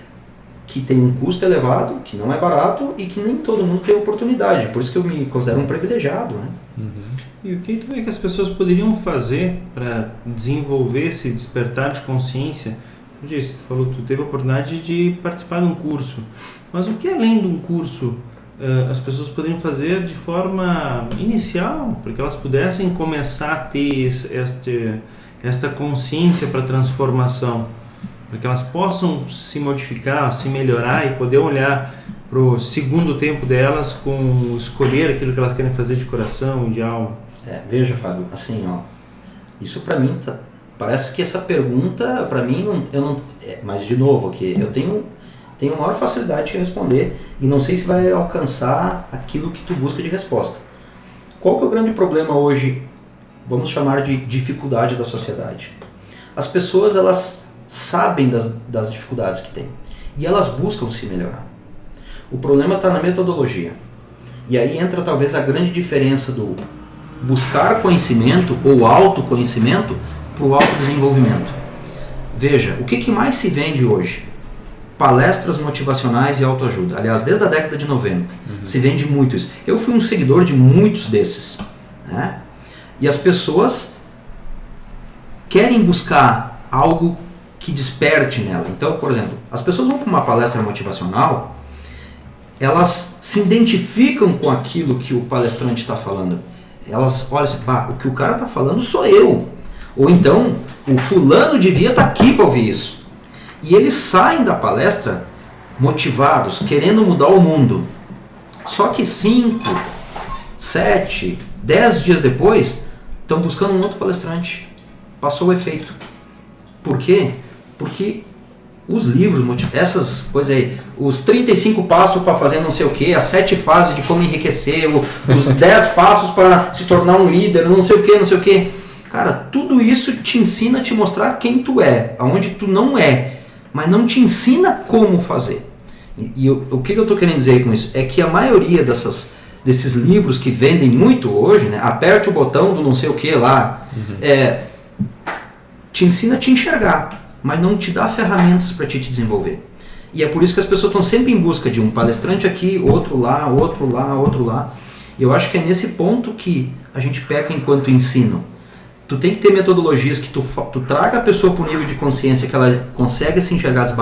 que tem um custo elevado, que não é barato e que nem todo mundo tem oportunidade. Por isso que eu me considero um privilegiado, né? E o que tu vê que as pessoas poderiam fazer para desenvolver esse despertar de consciência? Tu disse, tu falou que tu teve a oportunidade de participar de um curso, mas o que além de um curso as pessoas poderiam fazer de forma inicial, para que elas pudessem começar a ter esta consciência para transformação, para que elas possam se modificar, se melhorar e poder olhar para o segundo tempo delas com escolher aquilo que elas querem fazer de coração e de alma? Veja, Fábio, assim, ó, isso para mim parece que essa pergunta para mim mas de novo aqui eu tenho maior facilidade de responder e não sei se vai alcançar aquilo que tu busca de resposta. Qual que é o grande problema hoje? Vamos chamar de dificuldade da sociedade. As pessoas, elas sabem das dificuldades que têm e elas buscam se melhorar. O problema está na metodologia. E aí entra talvez a grande diferença do buscar conhecimento ou autoconhecimento para o autodesenvolvimento. Veja, o que mais se vende hoje? Palestras motivacionais e autoajuda. Aliás, desde a década de 90 se vende muito isso. Eu fui um seguidor de muitos desses, né? E as pessoas querem buscar algo que desperte nela. Então, por exemplo, as pessoas vão para uma palestra motivacional, elas se identificam com aquilo que o palestrante está falando. Elas olham assim, o que o cara está falando sou eu. Ou então, o fulano devia estar aqui para ouvir isso. E eles saem da palestra motivados, querendo mudar o mundo. Só que 5, 7, 10 dias depois, estão buscando um outro palestrante. Passou o efeito. Por quê? Porque os livros, essas coisas aí, os 35 passos para fazer não sei o que, as 7 fases de como enriquecer, os 10 passos para se tornar um líder, não sei o que. Cara, tudo isso te ensina a te mostrar quem tu é, aonde tu não é, mas não te ensina como fazer. E o que eu estou querendo dizer com isso? É que a maioria desses livros que vendem muito hoje, né, aperte o botão do não sei o que lá, te ensina a te enxergar, mas não te dá ferramentas para te desenvolver. E é por isso que as pessoas estão sempre em busca de um palestrante aqui, outro lá, outro lá, outro lá. E eu acho que é nesse ponto que a gente peca enquanto ensino. Tu tem que ter metodologias que tu traga a pessoa para o nível de consciência que ela consegue se enxergar, diz,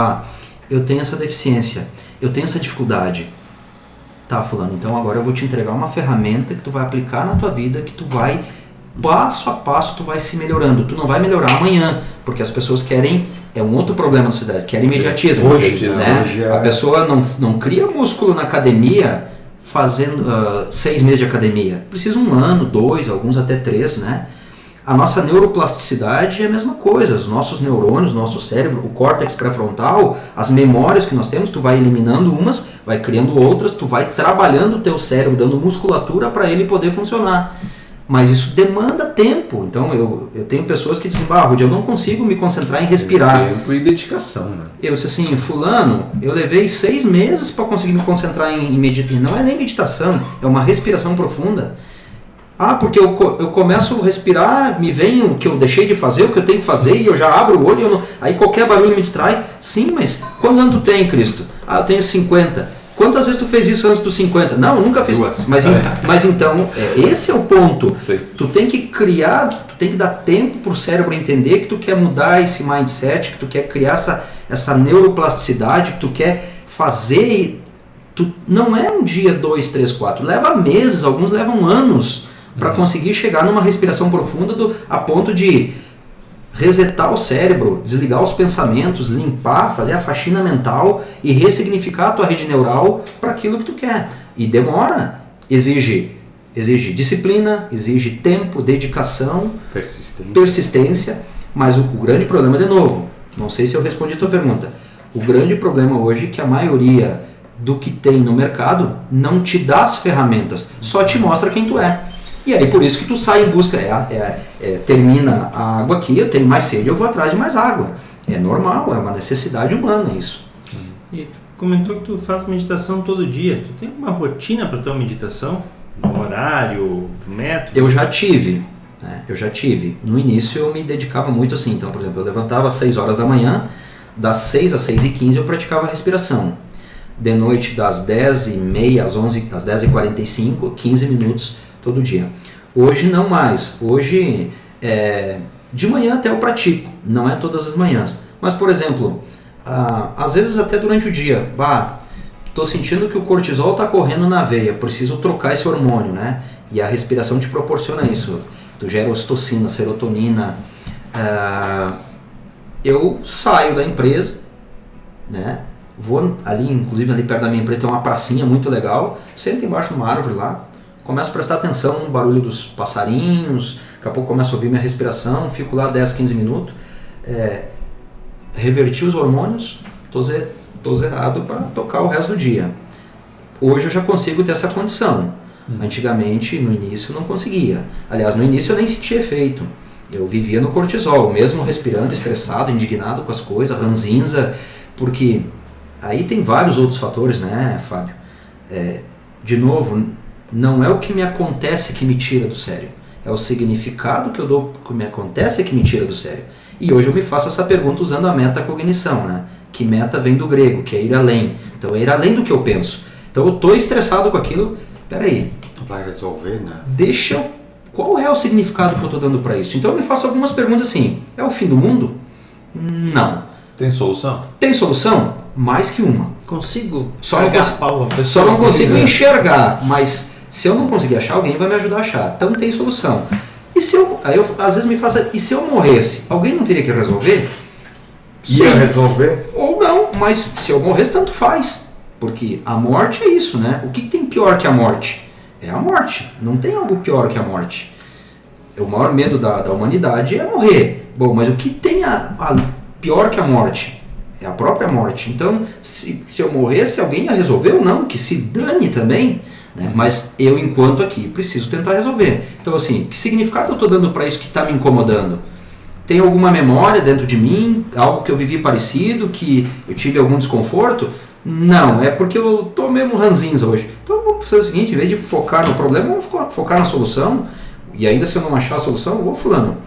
eu tenho essa deficiência, eu tenho essa dificuldade. Tá, fulano, então agora eu vou te entregar uma ferramenta que tu vai aplicar na tua vida, que tu vai, passo a passo, tu vai se melhorando. Tu não vai melhorar amanhã, porque as pessoas querem é um outro problema na sociedade, que é imediatismo. Hoje, né? hoje é... A pessoa não cria músculo na academia fazendo 6 meses de academia. Precisa 1 ano, 2, alguns até 3, né? A nossa neuroplasticidade é a mesma coisa. Os nossos neurônios, nosso cérebro, o córtex pré-frontal, as memórias que nós temos, tu vai eliminando umas, vai criando outras, tu vai trabalhando o teu cérebro, dando musculatura para ele poder funcionar. Mas isso demanda tempo. Então eu tenho pessoas que dizem, Rudy, eu não consigo me concentrar em respirar. Tempo e dedicação, né? Eu disse assim, fulano, eu levei 6 meses para conseguir me concentrar em meditar. Não é nem meditação, é uma respiração profunda. Porque eu começo a respirar, me vem o que eu deixei de fazer, o que eu tenho que fazer, e eu já abro o olho, aí qualquer barulho me distrai. Sim, mas quantos anos tu tem, Cristo? Eu tenho 50. Quantas vezes tu fez isso antes dos 50? Não, eu nunca fiz. Mas então, esse é o ponto. Sim. Tu tem que criar, tu tem que dar tempo pro cérebro entender que tu quer mudar esse mindset, que tu quer criar essa neuroplasticidade, que tu quer fazer. Não é 1 dia, 2, 3, 4. Leva meses, alguns levam anos para conseguir chegar numa respiração profunda a ponto de resetar o cérebro, desligar os pensamentos, limpar, fazer a faxina mental e ressignificar a tua rede neural para aquilo que tu quer. E demora, exige disciplina, exige tempo, dedicação, persistência, mas o grande problema, de novo, não sei se eu respondi a tua pergunta, o grande problema hoje é que a maioria do que tem no mercado não te dá as ferramentas, só te mostra quem tu é. E aí por isso que tu sai em busca, termina a água aqui, eu tenho mais sede, eu vou atrás de mais água. É normal, é uma necessidade humana isso. E tu comentou que tu faz meditação todo dia. Tu tem uma rotina para tua meditação? Um horário, método? Eu já tive. No início eu me dedicava muito assim. Então, por exemplo, eu levantava às 6 horas da manhã, das 6 às 6h15 eu praticava a respiração. De noite das 10h30 às 10h45, 15 minutos todo dia. Hoje não mais. Hoje, de manhã até eu pratico. Não é todas as manhãs. Mas, por exemplo, às vezes até durante o dia. Estou sentindo que o cortisol está correndo na veia. Preciso trocar esse hormônio, né? E a respiração te proporciona isso. Tu gera ocitocina, serotonina. Eu saio da empresa, né? Vou ali, inclusive ali perto da minha empresa tem uma pracinha muito legal. Sento embaixo de uma árvore lá. Começo a prestar atenção no barulho dos passarinhos, daqui a pouco começo a ouvir minha respiração, fico lá 10, 15 minutos, reverti os hormônios, tô zerado para tocar o resto do dia. Hoje eu já consigo ter essa condição. Antigamente, no início, não conseguia. Aliás, no início eu nem sentia efeito. Eu vivia no cortisol, mesmo respirando, estressado, indignado com as coisas, ranzinza, porque aí tem vários outros fatores, né, Fábio? De novo, não é o que me acontece que me tira do sério. É o significado que eu dou que me acontece que me tira do sério. E hoje eu me faço essa pergunta usando a metacognição, né? Que meta vem do grego, que é ir além. Então é ir além do que eu penso. Então eu estou estressado com aquilo, peraí. Vai resolver, né? Qual é o significado que eu estou dando para isso? Então eu me faço algumas perguntas assim, é o fim do mundo? Não. Tem solução? Tem solução? Mais que uma. Consigo? Só não consigo enxergar, mas se eu não conseguir achar, alguém vai me ajudar a achar. Então tem solução. Aí eu às vezes me faço, e se eu morresse, alguém não teria que resolver? Ia resolver? Ou não, mas se eu morresse, tanto faz. Porque a morte é isso, né? O que tem pior que a morte? É a morte. Não tem algo pior que a morte. O maior medo da humanidade é morrer. Bom, mas o que tem pior que a morte? É a própria morte. Então, se eu morresse, alguém ia resolver ou não? Que se dane também. Né? Mas eu, enquanto aqui, preciso tentar resolver. Então, assim, que significado eu estou dando para isso que está me incomodando? Tem alguma memória dentro de mim? Algo que eu vivi parecido? Que eu tive algum desconforto? Não, é porque eu estou mesmo ranzinza hoje. Então, vamos fazer o seguinte, em vez de focar no problema, vamos focar na solução. E ainda se eu não achar a solução, fulano,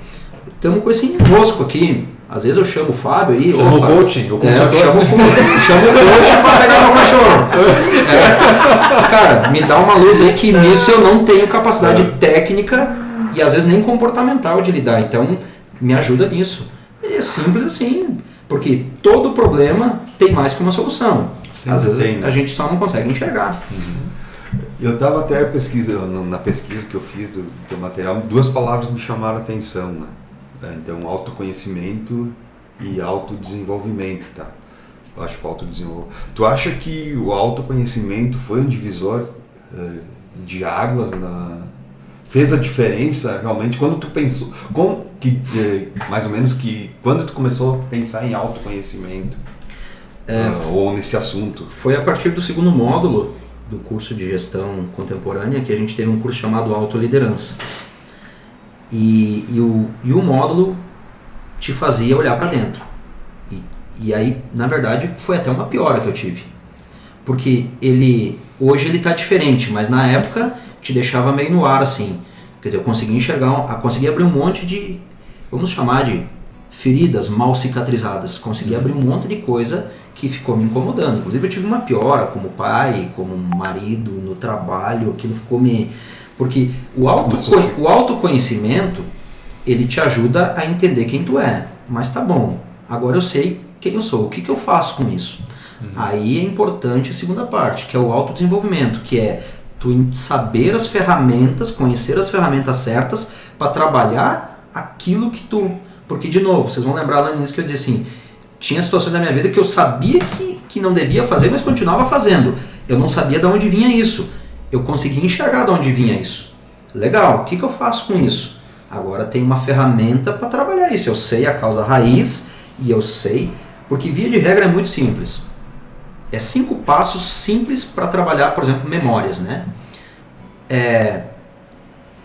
estamos com esse enrosco aqui. Às vezes eu chamo o Fábio aí. Chama o coaching, o consultor. Chamo o coaching para pegar meu cachorro. Cara, me dá uma luz aí que nisso eu não tenho capacidade técnica e às vezes nem comportamental de lidar. Então, me ajuda nisso. É simples assim, porque todo problema tem mais que uma solução. Às vezes a gente só não consegue enxergar. Eu estava até na pesquisa que eu fiz do teu material, 2 palavras me chamaram a atenção, né? Então, autoconhecimento e autodesenvolvimento, tá? Eu acho que o autodesenvolvimento... Tu acha que o autoconhecimento foi um divisor de águas fez a diferença realmente quando tu pensou, mais ou menos que quando tu começou a pensar em autoconhecimento ou nesse assunto? Foi a partir do segundo módulo do curso de gestão contemporânea que a gente teve um curso chamado Autoliderança. E o módulo te fazia olhar para dentro. E aí, na verdade, foi até uma piora que eu tive. Porque hoje ele está diferente, mas na época te deixava meio no ar, assim. Quer dizer, eu consegui consegui abrir um monte de, vamos chamar de feridas mal cicatrizadas. Consegui abrir um monte de coisa que ficou me incomodando. Inclusive eu tive uma piora como pai, como marido, no trabalho, aquilo ficou me... Porque o autoconhecimento, ele te ajuda a entender quem tu é. Mas tá bom, agora eu sei quem eu sou, o que eu faço com isso? Aí é importante a segunda parte, que é o autodesenvolvimento, que é tu saber as ferramentas, conhecer as ferramentas certas para trabalhar aquilo que tu... Porque, de novo, vocês vão lembrar lá no início que eu disse assim, tinha situações da minha vida que eu sabia que não devia fazer, mas continuava fazendo. Eu não sabia de onde vinha isso. Eu conseguia enxergar de onde vinha isso. Legal, o que eu faço com isso? Agora tem uma ferramenta para trabalhar isso. Eu sei a causa raiz e eu sei... Porque, via de regra, é muito simples. É 5 passos simples para trabalhar, por exemplo, memórias, né?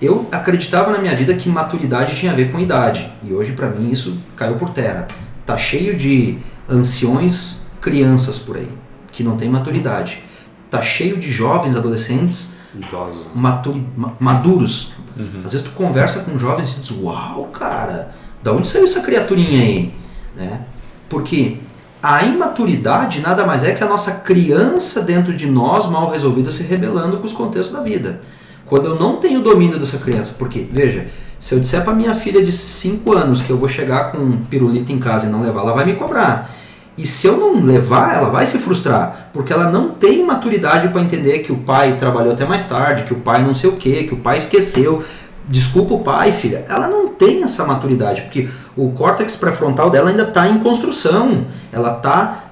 Eu acreditava na minha vida que maturidade tinha a ver com idade. E hoje, para mim, isso caiu por terra. Tá cheio de anciões crianças por aí, que não tem maturidade. Tá cheio de jovens, adolescentes, idosos, maduros. Às vezes tu conversa com jovens e diz, uau, cara, da onde saiu essa criaturinha aí? Né? Porque a imaturidade nada mais é que a nossa criança dentro de nós, mal resolvida, se rebelando com os contextos da vida. Quando eu não tenho domínio dessa criança, porque, veja, se eu disser para minha filha de 5 anos que eu vou chegar com um pirulito em casa e não levar, ela vai me cobrar. E se eu não levar, ela vai se frustrar, porque ela não tem maturidade para entender que o pai trabalhou até mais tarde, que o pai não sei o quê, que o pai esqueceu. Desculpa o pai, filha. Ela não tem essa maturidade, porque o córtex pré-frontal dela ainda está em construção. Ela está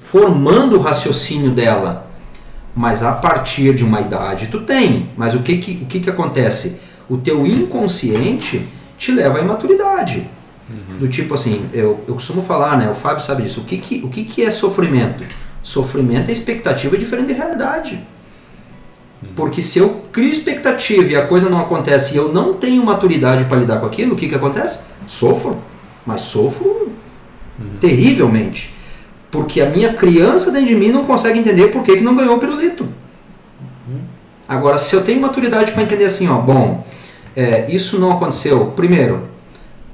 formando o raciocínio dela. Mas a partir de uma idade tu tem. Mas o que acontece? O teu inconsciente te leva à imaturidade. Do tipo assim, eu costumo falar, né? O Fábio sabe disso. O que é sofrimento? Sofrimento é expectativa diferente de realidade. Porque se eu crio expectativa e a coisa não acontece e eu não tenho maturidade para lidar com aquilo, o que acontece? Sofro. Mas sofro terrivelmente. Porque a minha criança dentro de mim não consegue entender por que não ganhou o pirulito. Agora, se eu tenho maturidade para entender assim, ó, bom, isso não aconteceu, primeiro,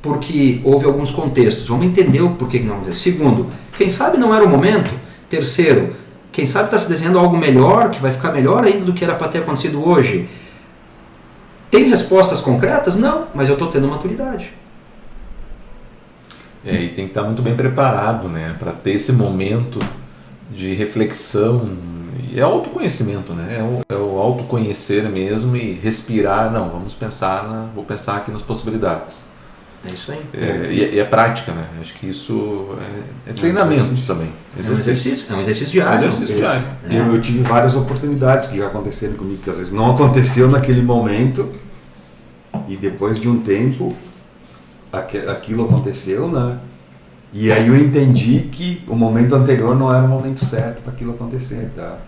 porque houve alguns contextos. Vamos entender o porquê que não aconteceu. Segundo, quem sabe não era o momento. Terceiro, quem sabe está se desenhando algo melhor, que vai ficar melhor ainda do que era para ter acontecido hoje. Tem respostas concretas? Não, mas eu estou tendo maturidade. E tem que estar muito bem preparado, né, para ter esse momento de reflexão. E é autoconhecimento, né? É o autoconhecer mesmo e respirar. Não, vou pensar aqui nas possibilidades. É isso aí. E é prática, né? Acho que isso é treinamento também. É um exercício diário. Eu tive várias oportunidades que já aconteceram comigo, que às vezes não aconteceu naquele momento e depois de um tempo aquilo aconteceu, né? E aí eu entendi que o momento anterior não era o momento certo para aquilo acontecer, tá?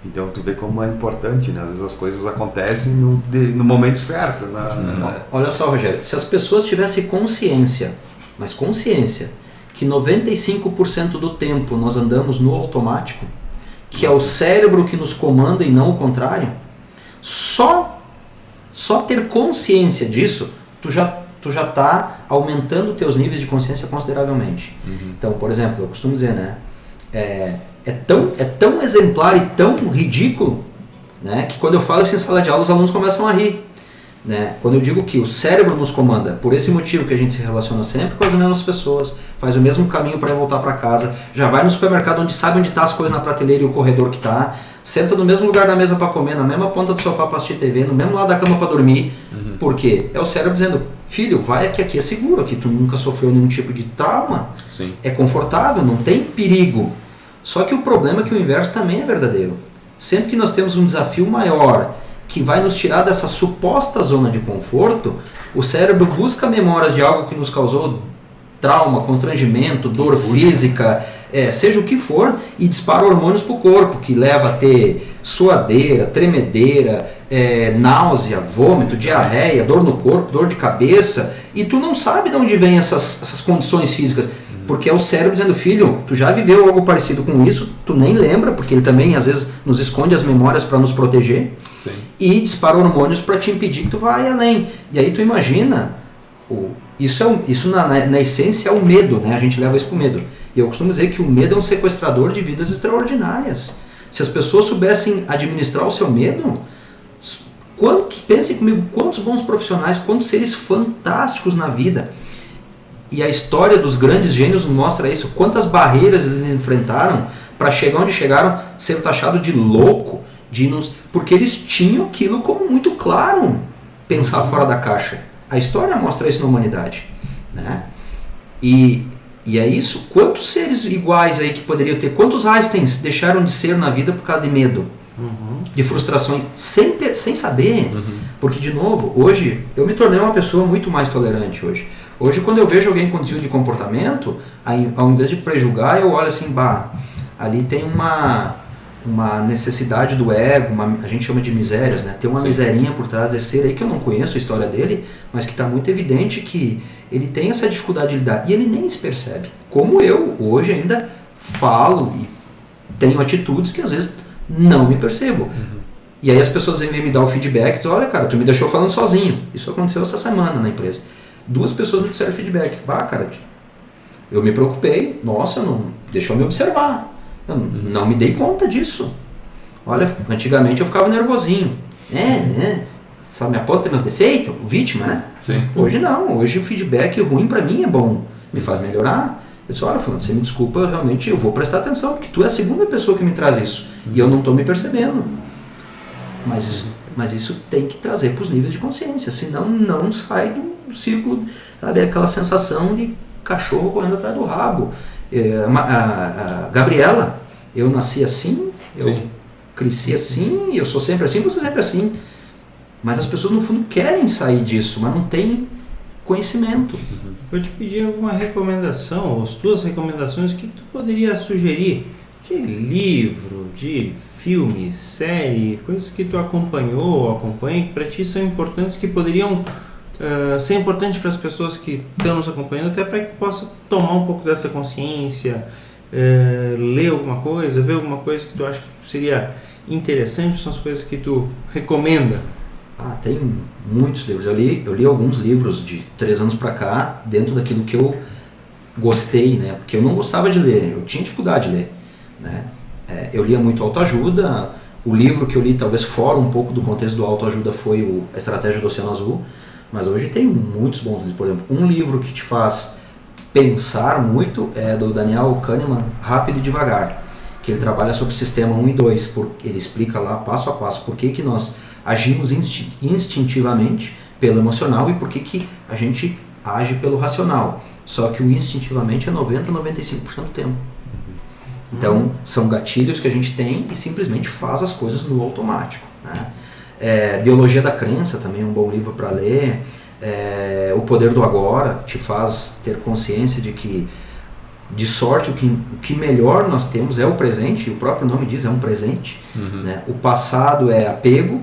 Então tu vê como é importante, né? Às vezes as coisas acontecem no momento certo, né? Olha só, Rogério, se as pessoas tivessem consciência, mas consciência, que 95% do tempo nós andamos no automático, que é o cérebro que nos comanda e não o contrário, só ter consciência disso, tu já está aumentando teus níveis de consciência consideravelmente. Então, por exemplo, eu costumo dizer, né? É tão exemplar e tão ridículo, né, que quando eu falo isso em sala de aula, os alunos começam a rir. Né? Quando eu digo que o cérebro nos comanda, por esse motivo que a gente se relaciona sempre com as mesmas pessoas, faz o mesmo caminho para voltar para casa, já vai no supermercado onde sabe onde está as coisas na prateleira e o corredor que está, senta no mesmo lugar da mesa para comer, na mesma ponta do sofá para assistir TV, no mesmo lado da cama para dormir. Por quê? É o cérebro dizendo, filho, vai aqui é seguro, aqui tu nunca sofreu nenhum tipo de trauma, Sim. é confortável, não tem perigo. Só que o problema é que o inverso também é verdadeiro. Sempre que nós temos um desafio maior que vai nos tirar dessa suposta zona de conforto, o cérebro busca memórias de algo que nos causou trauma, constrangimento, dor física, seja o que for, e dispara hormônios para o corpo, que leva a ter suadeira, tremedeira, náusea, vômito, diarreia, dor no corpo, dor de cabeça, e tu não sabe de onde vêm essas condições físicas, porque é o cérebro dizendo, filho, tu já viveu algo parecido com isso, tu nem lembra, porque ele também às vezes nos esconde as memórias para nos proteger, Sim. e dispara hormônios para te impedir que tu vá além. E aí tu imagina, isso na essência é o medo, né? A gente leva isso pro medo. E eu costumo dizer que o medo é um sequestrador de vidas extraordinárias. Se as pessoas soubessem administrar o seu medo, pensem comigo, quantos bons profissionais, quantos seres fantásticos na vida. E a história dos grandes gênios mostra isso, quantas barreiras eles enfrentaram para chegar onde chegaram, ser taxado de louco, porque eles tinham aquilo como muito claro, pensar fora da caixa. A história mostra isso na humanidade, né? E é isso, quantos seres iguais aí que poderiam ter, quantos Einsteins deixaram de ser na vida por causa de medo, de frustrações, sem saber, porque de novo, hoje eu me tornei uma pessoa muito mais tolerante hoje. Hoje quando eu vejo alguém com desvio de comportamento, ao invés de prejulgar, eu olho assim, ali tem uma necessidade do ego, a gente chama de misérias, né? Tem uma miserinha por trás desse ser aí que eu não conheço a história dele, mas que está muito evidente que ele tem essa dificuldade de lidar e ele nem se percebe. Como eu hoje ainda falo e tenho atitudes que às vezes não me percebo. E aí as pessoas vêm me dar o feedback e dizem, olha cara, tu me deixou falando sozinho. Isso aconteceu essa semana na empresa. 2 pessoas me disseram feedback. Cara, eu me preocupei, nossa, deixou me observar. Eu não me dei conta disso. Olha, antigamente eu ficava nervosinho. Só me aponta meus defeitos, vítima, né? Sim. Hoje não, hoje o feedback ruim pra mim é bom, me faz melhorar. Eu disse, olha, Fulano, você me desculpa, realmente eu vou prestar atenção, porque tu é a segunda pessoa que me traz isso. E eu não estou me percebendo. Mas isso tem que trazer para os níveis de consciência, senão não sai do círculo, sabe? Aquela sensação de cachorro correndo atrás do rabo. A Gabriela, eu nasci assim, eu cresci assim, eu sou sempre assim, você sempre assim. Mas as pessoas no fundo querem sair disso, mas não têm conhecimento. Vou te pedir alguma recomendação, ou as tuas recomendações, o que tu poderia sugerir de livro, de filme, série, coisas que tu acompanhou ou acompanha, que para ti são importantes, que poderiam ser importantes para as pessoas que estão nos acompanhando, até para que possa tomar um pouco dessa consciência, ler alguma coisa, ver alguma coisa que tu acha que seria interessante, são as coisas que tu recomenda. Tem muitos livros. Eu li alguns livros de 3 anos para cá, dentro daquilo que eu gostei, né? Porque eu não gostava de ler, eu tinha dificuldade de ler, né? Eu lia muito autoajuda. O livro que eu li, talvez fora um pouco do contexto do autoajuda, foi A Estratégia do Oceano Azul. Mas hoje tem muitos bons livros. Por exemplo, um livro que te faz pensar muito é do Daniel Kahneman, Rápido e Devagar, que ele trabalha sobre o sistema 1 e 2. Ele explica lá, passo a passo, por que nós agimos instintivamente pelo emocional e por que a gente age pelo racional. Só que o instintivamente é 90% a 95% do tempo. Então, são gatilhos que a gente tem e simplesmente faz as coisas no automático, né? Biologia da Crença também é um bom livro para ler. O Poder do Agora te faz ter consciência de que, de sorte, o que melhor nós temos é o presente, e o próprio nome diz, é um presente. Né? O passado é apego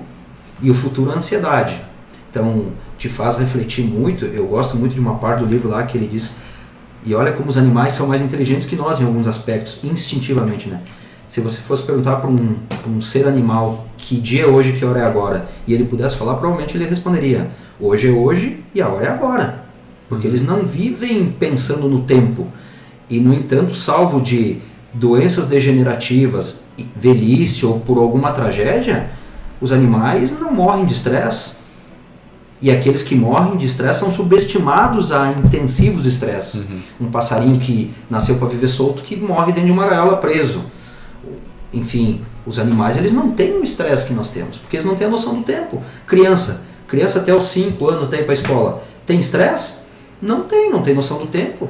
e o futuro é ansiedade. Então, te faz refletir muito. Eu gosto muito de uma parte do livro lá que ele diz, e olha como os animais são mais inteligentes que nós em alguns aspectos, instintivamente, né? Se você fosse perguntar para um ser animal que dia é hoje, que hora é agora, e ele pudesse falar, provavelmente ele responderia, hoje é hoje e a hora é agora. Porque eles não vivem pensando no tempo. E, no entanto, salvo de doenças degenerativas, velhice ou por alguma tragédia, os animais não morrem de estresse. E aqueles que morrem de estresse são subestimados a intensivos estresses. Um passarinho que nasceu para viver solto que morre dentro de uma gaiola preso. Enfim, os animais eles não têm o estresse que nós temos, porque eles não têm a noção do tempo. Criança até os 5 anos até ir para a escola, tem estresse? Não tem noção do tempo.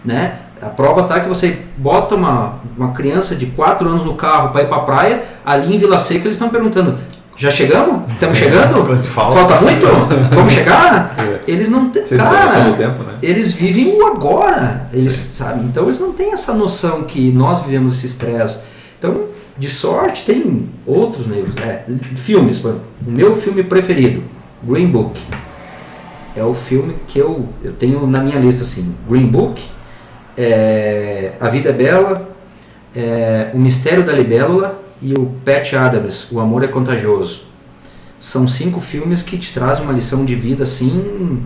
Né? A prova está que você bota uma criança de 4 anos no carro para ir para a praia, ali em Vila Seca eles estão perguntando: já chegamos? Estamos chegando? Falta muito? Vamos chegar? Eles não têm. Cara, tempo, né? eles vivem o agora. Eles, sabe? Então eles não têm essa noção que nós vivemos esse estresse. Então, de sorte, tem outros níveis. Filmes, por exemplo. O meu filme preferido, Green Book. É o filme que eu tenho na minha lista assim. Green Book, A Vida é Bela, O Mistério da Libélula e o Patch Adams, O Amor é Contagioso. São 5 filmes que te trazem uma lição de vida assim,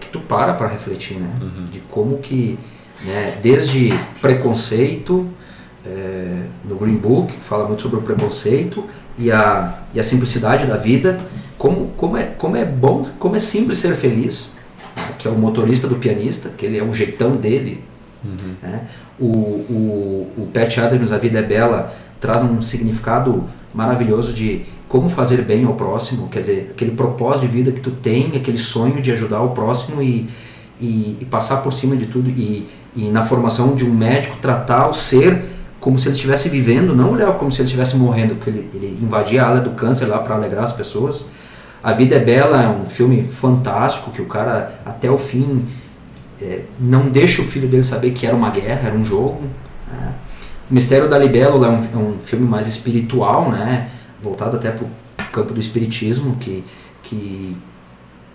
que tu para refletir, né? De como que, né, desde preconceito, no Green Book, que fala muito sobre o preconceito e a simplicidade da vida, como é bom, como é simples ser feliz, né? Que é o motorista do pianista, que ele é um jeitão dele. Né? O Patch Adams, A Vida é Bela, traz um significado maravilhoso de como fazer bem ao próximo, quer dizer, aquele propósito de vida que tu tem, aquele sonho de ajudar o próximo e passar por cima de tudo e na formação de um médico tratar o ser como se ele estivesse vivendo, não olhar como se ele estivesse morrendo, porque ele invadia a ala do câncer lá para alegrar as pessoas. A Vida é Bela é um filme fantástico, que o cara até o fim não deixa o filho dele saber que era uma guerra, era um jogo. Né? O Mistério da Libélula é um filme mais espiritual, né? Voltado até para o campo do espiritismo, que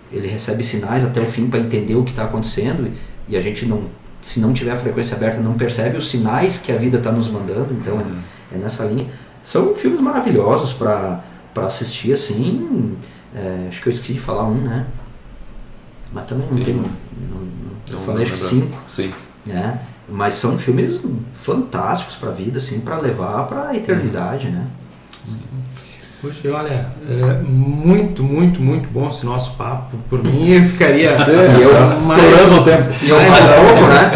ele recebe sinais até o fim para entender o que está acontecendo, e a gente não, se não tiver a frequência aberta, não percebe os sinais que a vida está nos mandando. Então é nessa linha. São filmes maravilhosos para assistir assim. Acho que eu esqueci de falar um, né? Mas também não tem. Eu falei acho que 5. Sim. Né? Mas são filmes fantásticos para a vida, assim, para levar para a eternidade, né? Puxa, olha, muito, muito, muito bom esse nosso papo. Por mim, eu ficaria... Estourando o tempo. E eu falo pouco, né?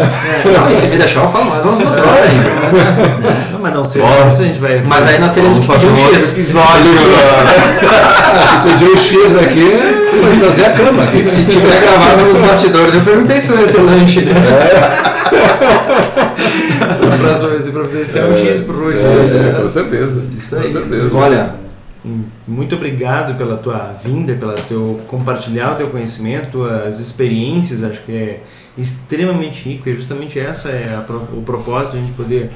Não, e se me deixar, eu falo mais umas 2 horas ainda. Não, mas não sei, a gente vai... Mas aí nós teremos que pedir um X. episódio. Se pedir o X aqui, vai fazer a cama aqui. Se tiver gravado nos bastidores, eu perguntei se não ia ter lanche. Né? A próxima vez você providenciar um X pro Rui. Com certeza. Isso aí. Com certeza. Olha... Muito obrigado pela tua vinda, pelo teu compartilhar o teu conhecimento, as experiências. Acho que é extremamente rico, e justamente essa é o propósito, de a gente poder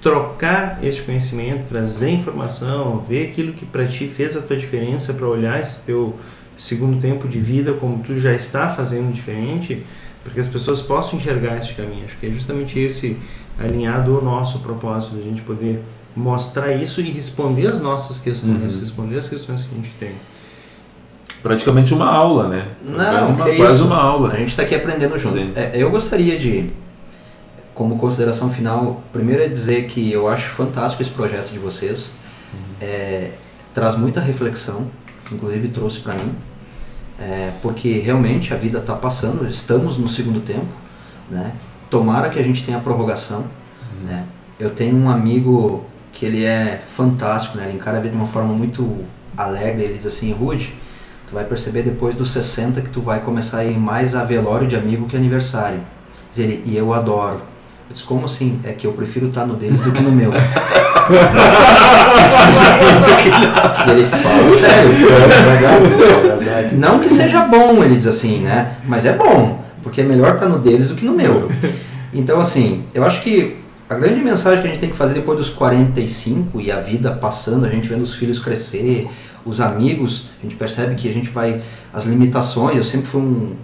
trocar esse conhecimento, trazer informação, ver aquilo que para ti fez a tua diferença, para olhar esse teu segundo tempo de vida como tu já está fazendo diferente, para que as pessoas possam enxergar esse caminho. Acho que é justamente esse alinhado ao nosso propósito, de a gente poder mostrar isso e responder as nossas questões, responder as questões que a gente tem. Praticamente uma aula, né? Não, quase uma aula. A gente está aqui aprendendo junto. Sim. Eu gostaria de, como consideração final, primeiro é dizer que eu acho fantástico esse projeto de vocês. Traz muita reflexão, inclusive trouxe para mim, porque realmente a vida está passando, estamos no segundo tempo, né? Tomara que a gente tenha a prorrogação, né? Eu tenho um amigo que ele é fantástico, né? Ele encara a vida de uma forma muito alegre. Ele diz assim: Rude, tu vai perceber depois dos 60 que tu vai começar a ir mais a velório de amigo que aniversário. Diz ele, e eu adoro. Eu disse, como assim? É que eu prefiro estar no deles do que no meu. E ele fala, sério. Não que seja bom, ele diz assim, né? Mas é bom, porque é melhor estar no deles do que no meu. Então, assim, eu acho que a grande mensagem que a gente tem que fazer depois dos 45 e a vida passando, a gente vendo os filhos crescer, os amigos, a gente percebe que a gente vai... As limitações, eu sempre fui um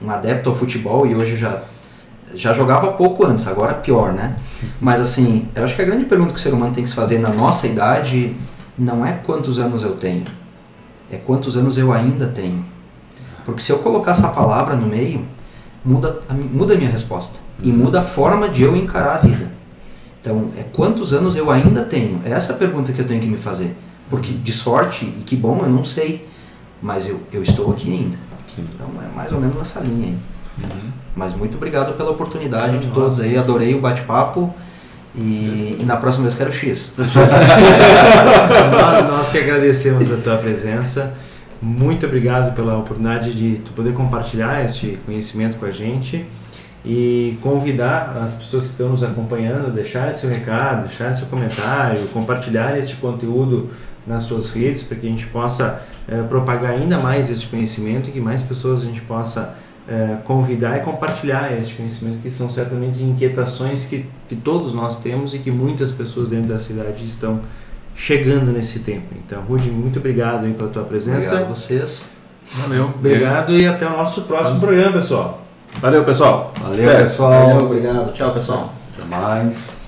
adepto ao futebol e hoje já jogava pouco antes, agora pior, né? Mas assim, eu acho que a grande pergunta que o ser humano tem que se fazer na nossa idade não é quantos anos eu tenho, é quantos anos eu ainda tenho. Porque se eu colocar essa palavra no meio, muda a minha resposta e muda a forma de eu encarar a vida. Então, quantos anos eu ainda tenho? Essa é a pergunta que eu tenho que me fazer. Porque, de sorte, e que bom, eu não sei. mas eu estou aqui ainda. Sim. Então é mais ou menos nessa linha aí. Uhum. Mas muito obrigado pela oportunidade de todos aí, adorei o bate-papo e na próxima vez quero X. Nós que agradecemos a tua presença. Muito obrigado pela oportunidade de tu poder compartilhar este conhecimento com a gente e convidar as pessoas que estão nos acompanhando a deixar seu recado, deixar seu comentário, compartilhar este conteúdo nas suas redes para que a gente possa propagar ainda mais esse conhecimento e que mais pessoas a gente possa convidar e compartilhar este conhecimento, que são certamente inquietações que todos nós temos e que muitas pessoas dentro da cidade estão chegando nesse tempo. Então, Rudy, muito obrigado aí pela tua presença. Obrigado a vocês. Valeu. Obrigado e até o nosso próximo programa, pessoal. Valeu, pessoal. Valeu, Até. pessoal. Valeu, obrigado. Tchau, pessoal. Até mais.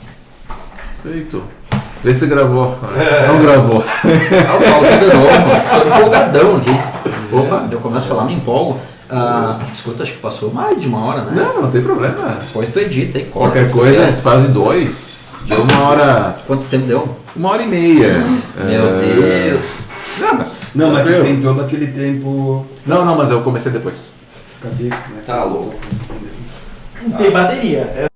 Feito. Vê se gravou. Não gravou. Falta de novo. Tô empolgadão aqui. Opa. Eu começo a falar, me empolgo. Escuta, acho que passou mais de uma hora, né? Não tem problema. Depois tu edita e corta. Qualquer coisa, a gente faz em 2. Deu 1h. Quanto tempo deu? 1h30. Meu Deus. Não, mas. Não, mas tranquilo. tem todo aquele tempo. Não, mas eu comecei depois. Cadê? Tá louco. Não tem bateria.